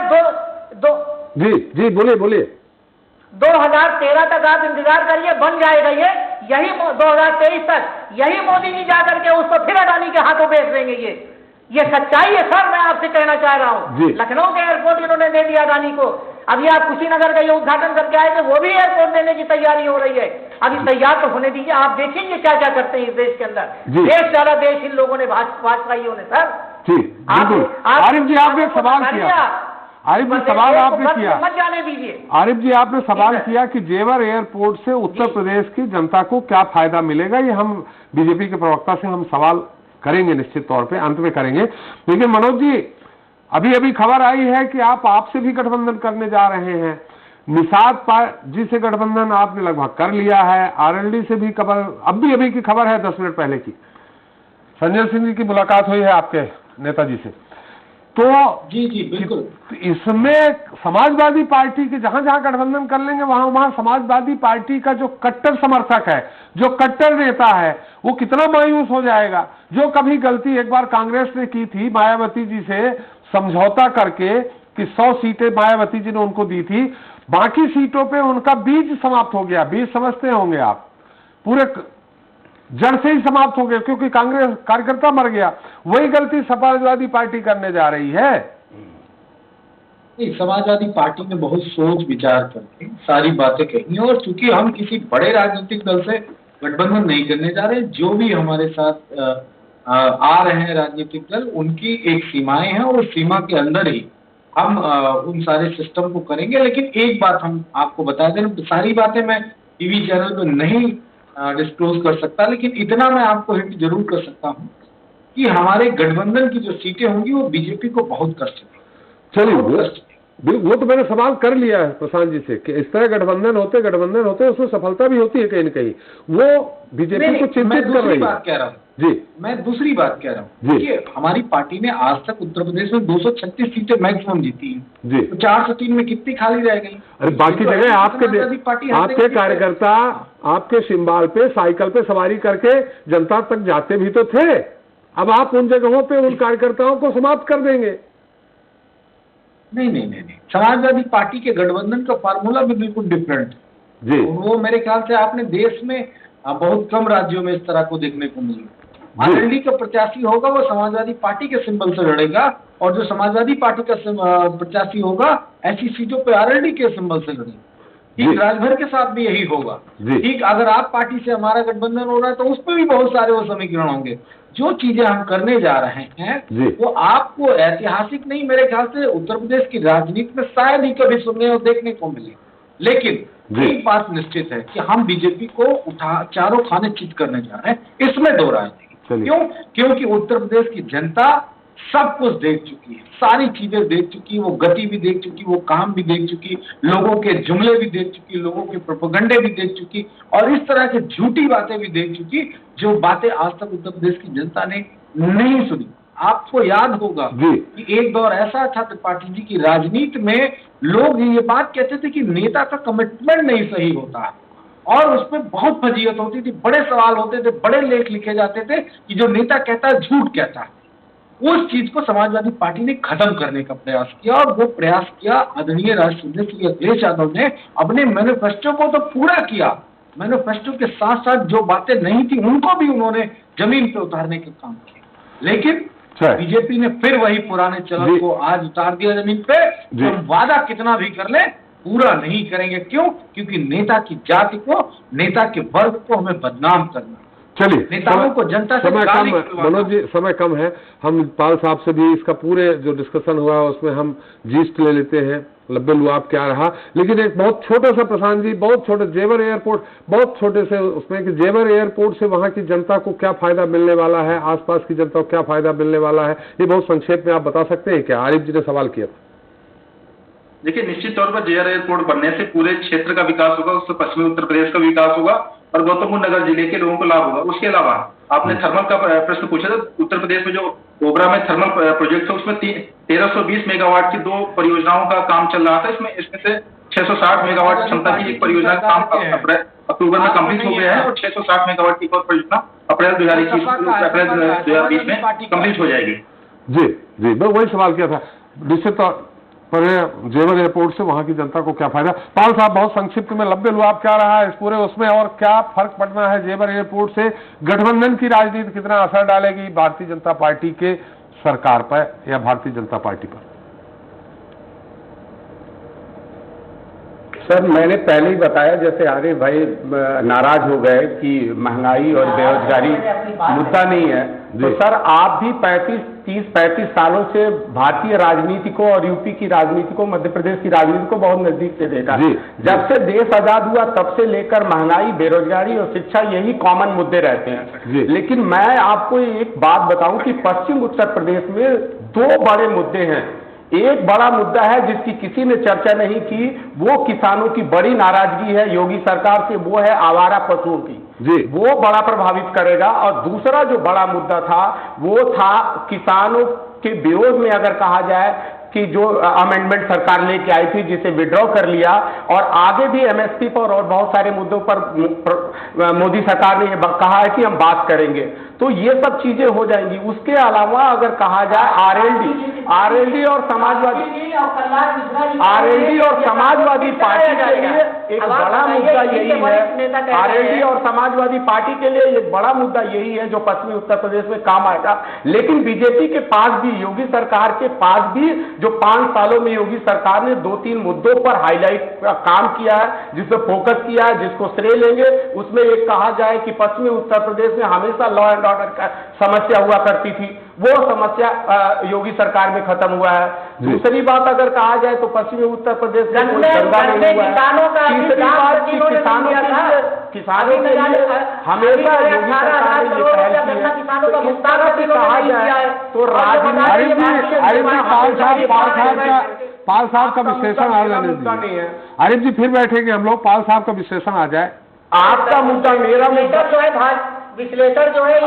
जी बोलिए। 2013 तक आप इंतजार करिए, बन जाएगा ये। यही 2023 तक यही मोदी जी जाकर के उसको फिर अडानी के हाथों बेच देंगे। ये सच्चाई है सर, मैं आपसे कहना चाह रहा हूँ। लखनऊ के एयरपोर्ट इन्होंने दे दिया अडानी को। अभी आप कुशीनगर का ये उद्घाटन करके आए थे, वो भी एयरपोर्ट देने की तैयारी हो रही है। अभी तैयार तो होने दीजिए, आप देखेंगे क्या क्या करते हैं इस देश के अंदर। देश सारा देश इन लोगों ने, भाजपाइयों ने सर। आरिफ जी, आपने सवाल किया। आरिफ जी, सवाल आपने किया, मत जाने दीजिए। आरिफ जी, आपने सवाल किया कि जेवर एयरपोर्ट से उत्तर प्रदेश की जनता को क्या फायदा मिलेगा। ये हम बीजेपी के प्रवक्ता से हम सवाल करेंगे, निश्चित तौर पे अंत में करेंगे। लेकिन मनोज जी, अभी खबर आई है कि आप आपसे भी गठबंधन करने जा रहे हैं। निषाद जी से गठबंधन आपने लगभग कर लिया है। आरएलडी से भी खबर, अभी की खबर है 10 मिनट पहले की, संजय सिंह जी की मुलाकात हुई है आपके नेताजी से। तो जी बिल्कुल, इसमें समाजवादी पार्टी के जहां गठबंधन कर लेंगे, वहां समाजवादी पार्टी का जो कट्टर समर्थक है, जो कट्टर नेता है, वो कितना मायूस हो जाएगा। जो कभी गलती एक बार कांग्रेस ने की थी मायावती जी से समझौता करके कि 100 सीटें मायावती जी ने उनको दी थी, बाकी सीटों पे उनका बीज समाप्त हो गया। बीज समझते होंगे आप, पूरे जड़ से ही समाप्त हो गए, क्योंकि कांग्रेस कार्यकर्ता मर गया। वही गलती समाजवादी पार्टी करने जा रही है। नहीं, समाजवादी पार्टी ने बहुत सोच विचार करके सारी बातें कही, और चूंकि हम किसी बड़े राजनीतिक दल से गठबंधन नहीं करने जा रहे, जो भी हमारे साथ आ रहे हैं राजनीतिक दल, उनकी एक सीमाएं हैं और उस सीमा के अंदर ही हम उन सारे सिस्टम को करेंगे। लेकिन एक बात हम आपको बता दें, सारी बातें मैं टीवी चैनल पर नहीं डिस्क्लोज कर सकता, लेकिन इतना मैं आपको हिंट जरूर कर सकता हूं कि हमारे गठबंधन की जो सीटें होंगी वो बीजेपी को बहुत कष्ट देंगी। चलिए, वो तो मैंने सवाल कर लिया है प्रशांत जी से कि इस तरह गठबंधन होते उसमें सफलता भी होती है कहीं न कहीं, वो बीजेपी को चिंतित कर रही है। बात कह रहा हूँ जी, मैं दूसरी बात कह रहा हूँ कि हमारी पार्टी ने आज तक उत्तर प्रदेश में 236 सीटें मैक्सिमम जीती हैं जी, तो 403 में कितनी खाली रह गई? अरे बाकी जगह आपके कार्यकर्ता आपके सिंबाल पे साइकिल पे सवारी करके जनता तक जाते भी तो थे। अब आप उन जगहों पे उन कार्यकर्ताओं को समाप्त कर देंगे? नहीं, समाजवादी पार्टी के गठबंधन का फार्मूला भी बिल्कुल डिफरेंट जी। वो मेरे ख्याल से आपने देश में बहुत कम राज्यों में इस तरह को देखने को मिली। आरएलडी का प्रत्याशी होगा वो समाजवादी पार्टी के सिंबल से लड़ेगा, और जो समाजवादी पार्टी का प्रत्याशी होगा ऐसी सीटों पे आरएलडी के सिंबल से लड़ेगा। ठीक राजभर के साथ भी यही होगा। ठीक, अगर आप पार्टी से हमारा गठबंधन हो रहा है तो उस पर भी बहुत सारे वो समीकरण होंगे। जो चीजें हम करने जा रहे हैं वो आपको ऐतिहासिक नहीं, मेरे ख्याल से उत्तर प्रदेश की राजनीति में शायद ही कभी सुनने और देखने को मिले। लेकिन एक बात निश्चित है कि हम बीजेपी को चारों खाने चित करने जा रहे हैं, इसमें दो राय नहीं। क्यों? क्योंकि उत्तर प्रदेश की जनता सब कुछ देख चुकी है, सारी चीजें देख चुकी, वो गति भी देख चुकी, वो काम भी देख चुकी, लोगों के जुमले भी देख चुकी, लोगों के प्रोपेगेंडे भी देख चुकी, और इस तरह की झूठी बातें भी देख चुकी जो बातें आज तक उत्तर प्रदेश की जनता ने नहीं सुनी। आपको याद होगा कि एक दौर ऐसा था त्रिपाठी जी की राजनीति में लोग ये बात कहते थे कि नेता का कमिटमेंट नहीं सही होता, और उसमें बहुत फजीयत होती थी, बड़े सवाल होते थे, बड़े लेख लिखे जाते थे कि जो नेता कहता है झूठ कहता है। उस चीज को समाजवादी पार्टी ने खत्म करने का प्रयास किया, और वो प्रयास किया आदरणीय राष्ट्रपति श्री अखिलेश यादव ने अपने मैनिफेस्टो को तो पूरा किया। मैनिफेस्टो के साथ साथ जो बातें नहीं थी उनको भी उन्होंने जमीन पे उतारने के काम किए। लेकिन बीजेपी ने फिर वही पुराने चलन को आज उतार दिया जमीन पे। हम वादा कितना भी कर ले पूरा नहीं करेंगे। क्यों? क्योंकि नेता की जाति को, नेता के वर्ग को हमें बदनाम करना। चलिए, नेताओं को जनता से समय कम है मनोज जी, समय कम है। हम पाल साहब से भी इसका पूरे जो डिस्कशन हुआ उसमें हम जीस्ट ले लेते हैं, लब्बे लुआब क्या रहा। लेकिन एक बहुत छोटा सा प्रशांत जी, बहुत छोटे जेवर एयरपोर्ट, बहुत छोटे से उसमें कि जेवर एयरपोर्ट से वहां की जनता को क्या फायदा मिलने वाला है, आसपास की जनता को क्या फायदा मिलने वाला है, ये बहुत संक्षेप में आप बता सकते हैं क्या? आरिफ जी ने सवाल किया था। देखिए, निश्चित तौर पर जेवर एयरपोर्ट बनने से पूरे क्षेत्र का विकास होगा, उससे पश्चिमी उत्तर प्रदेश का विकास होगा और गौतम बुद्ध नगर जिले के लोगों को लाभ होगा। उसके अलावा आपने थर्मल का प्रश्न पूछा था। उत्तर प्रदेश में जो ओबरा में थर्मल प्रोजेक्ट है उसमें 1320 मेगावाट की 2 परियोजनाओं का काम चल रहा था। इसमें से 660 मेगावाट क्षमता की एक परियोजना का काम अक्टूबर में कंप्लीट हो गया है, और 660 मेगावाट की एक और परियोजना अप्रैल 2020 में कंप्लीट हो जाएगी। जी, मैं वही सवाल किया था। निश्चित तौर पर जेवर एयरपोर्ट से वहां की जनता को क्या फायदा? पाल साहब, बहुत संक्षिप्त में लब्बे लुआब क्या रहा है इस पूरे उसमें, और क्या फर्क पड़ना है जेवर एयरपोर्ट से? गठबंधन की राजनीति कितना असर डालेगी भारतीय जनता पार्टी के सरकार पर या भारतीय जनता पार्टी पर? सर, मैंने पहले ही बताया, जैसे आरिफ भाई नाराज हो गए कि महंगाई और बेरोजगारी मुद्दा नहीं है, तो सर आप भी 30-35 सालों से भारतीय राजनीति को और यूपी की राजनीति को, मध्य प्रदेश की राजनीति को बहुत नजदीक से देखा। जब से देश आजाद हुआ तब से लेकर महंगाई, बेरोजगारी और शिक्षा यही कॉमन मुद्दे रहते हैं। लेकिन मैं आपको एक बात बताऊं कि पश्चिम उत्तर प्रदेश में 2 बड़े मुद्दे हैं। एक बड़ा मुद्दा है जिसकी किसी ने चर्चा नहीं की, वो किसानों की बड़ी नाराजगी है योगी सरकार से, वो है आवारा पशुओं की। वो बड़ा प्रभावित करेगा। और दूसरा जो बड़ा मुद्दा था वो था किसानों के विरोध में, अगर कहा जाए कि जो अमेंडमेंट सरकार लेके आई थी जिसे विड्रॉ कर लिया, और आगे भी एमएसपी पर और बहुत सारे मुद्दों पर मोदी सरकार ने कहा है कि हम बात करेंगे, तो ये सब चीजें हो जाएंगी। उसके अलावा अगर कहा जाए आरएलडी आरएलडी और समाजवादी पार्टी के लिए एक बड़ा मुद्दा यही है, आरएलडी और समाजवादी पार्टी के लिए एक बड़ा मुद्दा यही है जो पश्चिमी उत्तर प्रदेश में काम आएगा। लेकिन बीजेपी के पास भी, योगी सरकार के पास भी, जो 5 सालों में योगी सरकार ने 2-3 मुद्दों पर हाईलाइट काम किया है, जिस पर फोकस किया है, जिसको श्रेय लेंगे, उसमें एक कहा जाए कि पश्चिमी उत्तर प्रदेश में हमेशा लॉ एंड ऑर्डर का समस्या हुआ करती थी, वो समस्या योगी सरकार में खत्म हुआ है। दूसरी बात अगर कहा जाए तो पश्चिमी उत्तर प्रदेश में कोई दंगा नहीं हुआ है। तीसरी बात कि किसानों के लिए हमेशा योगी सरकार ने ये पहल की है। तो इस तरह से कहा जाए तो पाल साहब का विश्लेषण आ जाए। आरिफ जी फिर बैठेंगे हम लोग, पाल साहब का विश्लेषण आ जाए। आपका मुद्दा, मेरा मुद्दा जो है, विश्लेषण जो है ये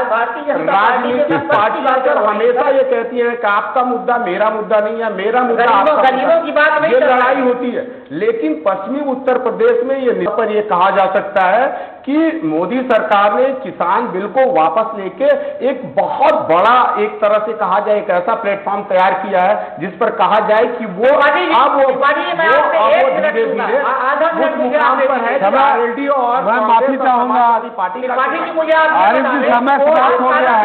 भारतीय जनता राजनीतिक पार्टी आकर हमेशा ये कहती है कि आपका मुद्दा मेरा मुद्दा नहीं है, मेरा मुद्दा आपका, गरीबों की बात नहीं, ये लड़ाई होती है। लेकिन पश्चिमी उत्तर प्रदेश में ये पर ये कहा जा सकता है कि मोदी सरकार ने किसान बिल को वापस लेके एक बहुत बड़ा, एक तरह से कहा जाए एक ऐसा प्लेटफॉर्म तैयार किया है जिस पर कहा जाए कि वो अब धीरे धीरे मुकाम पर है। आरएलडी और मैं माफी चाहूंगा पार्टी आरिफ जी, समय समाप्त हो गया है।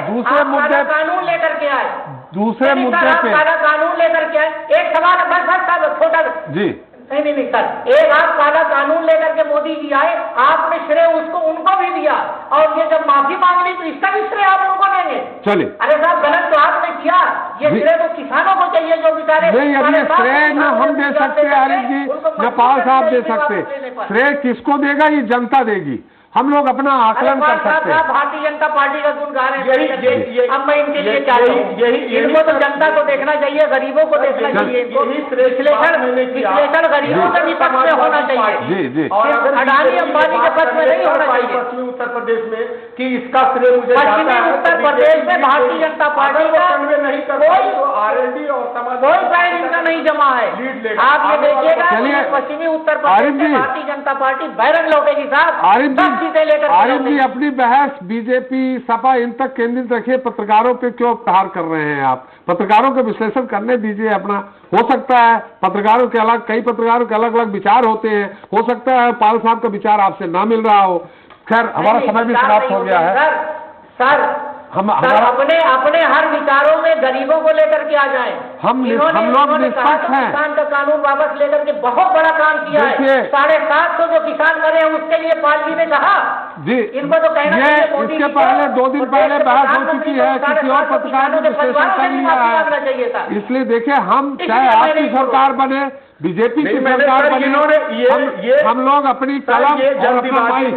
दूसरे मुद्दे, कानून लेकर के आए, दूसरे मुद्दे पे कानून लेकर के आए। एक सवाल बस छोटा जी, नहीं सर, एक आप काला कानून लेकर के मोदी जी आए, आपने श्रेय उनको भी दिया, और ये जब माफी मांग ली तो इसका भी श्रेय आप उनको देंगे। चलिए, अरे साहब गलत तो आपने किया, ये श्रेय तो किसानों को चाहिए जो बेचारे नहीं। अब ये श्रेय न हम दे सकते आरिफ जी, न पाल साहब दे सकते। श्रेय किसको देगा? ये जनता देगी। हम लोग अपना आकलन कर सकते हैं। भारतीय जनता पार्टी का गुण गा रहे हैं, अब मैं इनके लिए क्या कहूं? इनको तो जनता को देखना चाहिए, गरीबों को देखना चाहिए। विश्लेषण गरीबों के भी पक्ष में होना चाहिए। जी जी, और अडानी अंबानी के पक्ष में नहीं होना चाहिए। पश्चिमी उत्तर प्रदेश में कि इसका श्रेय मुझे पश्चिमी उत्तर प्रदेश में भारतीय जनता पार्टी का नहीं कर आरएलडी और समाज कोई फाइल इनका नहीं जमा है। आप ये देखिएगा, पश्चिमी उत्तर प्रदेश में भारतीय जनता पार्टी बैरंग लौटेगी साहब। आरिफ जी, अपनी बहस बीजेपी सपा इन तक केंद्रित रखिए, पत्रकारों पे क्यों प्रहार कर रहे हैं आप? पत्रकारों के विश्लेषण करने दीजिए अपना। हो सकता है पत्रकारों के अलग, कई पत्रकारों के अलग अलग विचार होते हैं, हो सकता है पाल साहब का विचार आपसे ना मिल रहा हो। खैर, हमारा समय भी समाप्त हो गया है। सर अपने हर विचारों में गरीबों को लेकर के आ जाए। हम लोग निष्पक्ष हैं। किसान का कानून वापस लेकर के बहुत बड़ा काम किया है। 750 जो किसान मरे हैं उसके लिए पालजी ने कहा जी, इनको तो कहना चाहिए। इसके पहले 2 दिन पहले बहस हो चुकी है, किसी और पत्रकार ने विश्लेषण कर लिया है। इसलिए देखिए, हम चाहे आपकी सरकार बने, बीजेपी की सरकार बने, हम लोग अपनी कलम और अपना माइक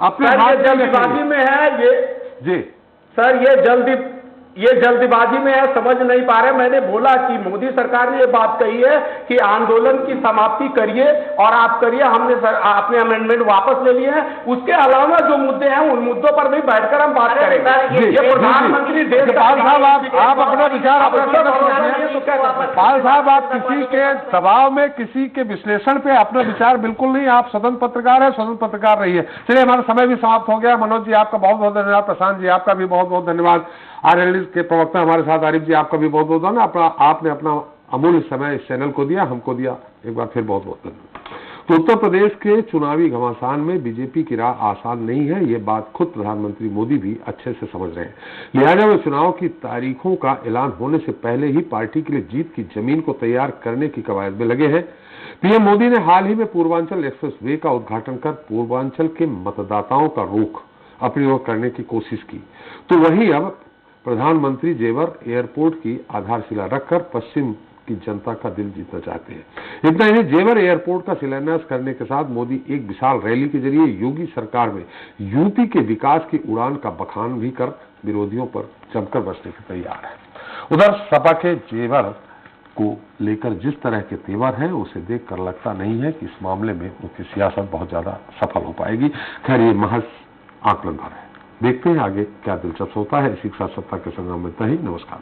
अपने हाथ जल्दीबाजी में है। ये जी सर, ये जल्दीबाजी में है, समझ नहीं पा रहे। मैंने बोला कि मोदी सरकार ने ये बात कही है कि आंदोलन की समाप्ति करिए और आप करिए, हमने अपने अमेंडमेंट वापस ले लिए हैं। उसके अलावा जो मुद्दे हैं उन मुद्दों पर भी बैठकर हम बात करेंगे। ये प्रधानमंत्री देश पाल साहब, आप अपना विचार पाल साहब, आप किसी के दबाव में, किसी के विश्लेषण पे अपना विचार बिल्कुल नहीं। आप स्वतंत्र पत्रकार है, स्वतंत्र पत्रकार रहिए। चलिए, हमारा समय भी समाप्त हो गया। मनोज जी, आपका बहुत बहुत धन्यवाद। प्रशांत जी, आपका भी बहुत बहुत धन्यवाद। आरएलडी के प्रवक्ता हमारे साथ आरिफ जी, आपका भी बहुत बहुत धन्यवाद। आपने अपना अमूल्य समय इस चैनल को दिया, हमको दिया, एक बार फिर बहुत बहुत धन्यवाद। तो उत्तर प्रदेश के चुनावी घमासान में बीजेपी की राह आसान नहीं है, ये बात खुद प्रधानमंत्री मोदी भी अच्छे से समझ रहे हैं। लिहाजा वे चुनाव की तारीखों का ऐलान होने से पहले ही पार्टी के लिए जीत की जमीन को तैयार करने की कवायद में लगे हैं। पीएम मोदी ने हाल ही में पूर्वांचल एक्सप्रेस वे का उद्घाटन कर पूर्वांचल के मतदाताओं का रुख अपनी ओर करने की कोशिश की, तो वहीं अब प्रधानमंत्री जेवर एयरपोर्ट की आधारशिला रखकर पश्चिम की जनता का दिल जीतना चाहते हैं। इतना ही, जेवर एयरपोर्ट का शिलान्यास करने के साथ मोदी एक विशाल रैली के जरिए योगी सरकार में यूपी के विकास की उड़ान का बखान भी कर विरोधियों पर जमकर बसने के तैयार है। उधर सपा के जेवर को लेकर जिस तरह के तेवर हैं, उसे देखकर लगता नहीं है कि इस मामले में उनकी सियासत बहुत ज्यादा सफल हो पाएगी। खैर, ये महज आकलन है। देखते हैं आगे क्या दिलचस्प होता है। इसी के साथ सत्ता के संग्राम में इतना ही। नमस्कार।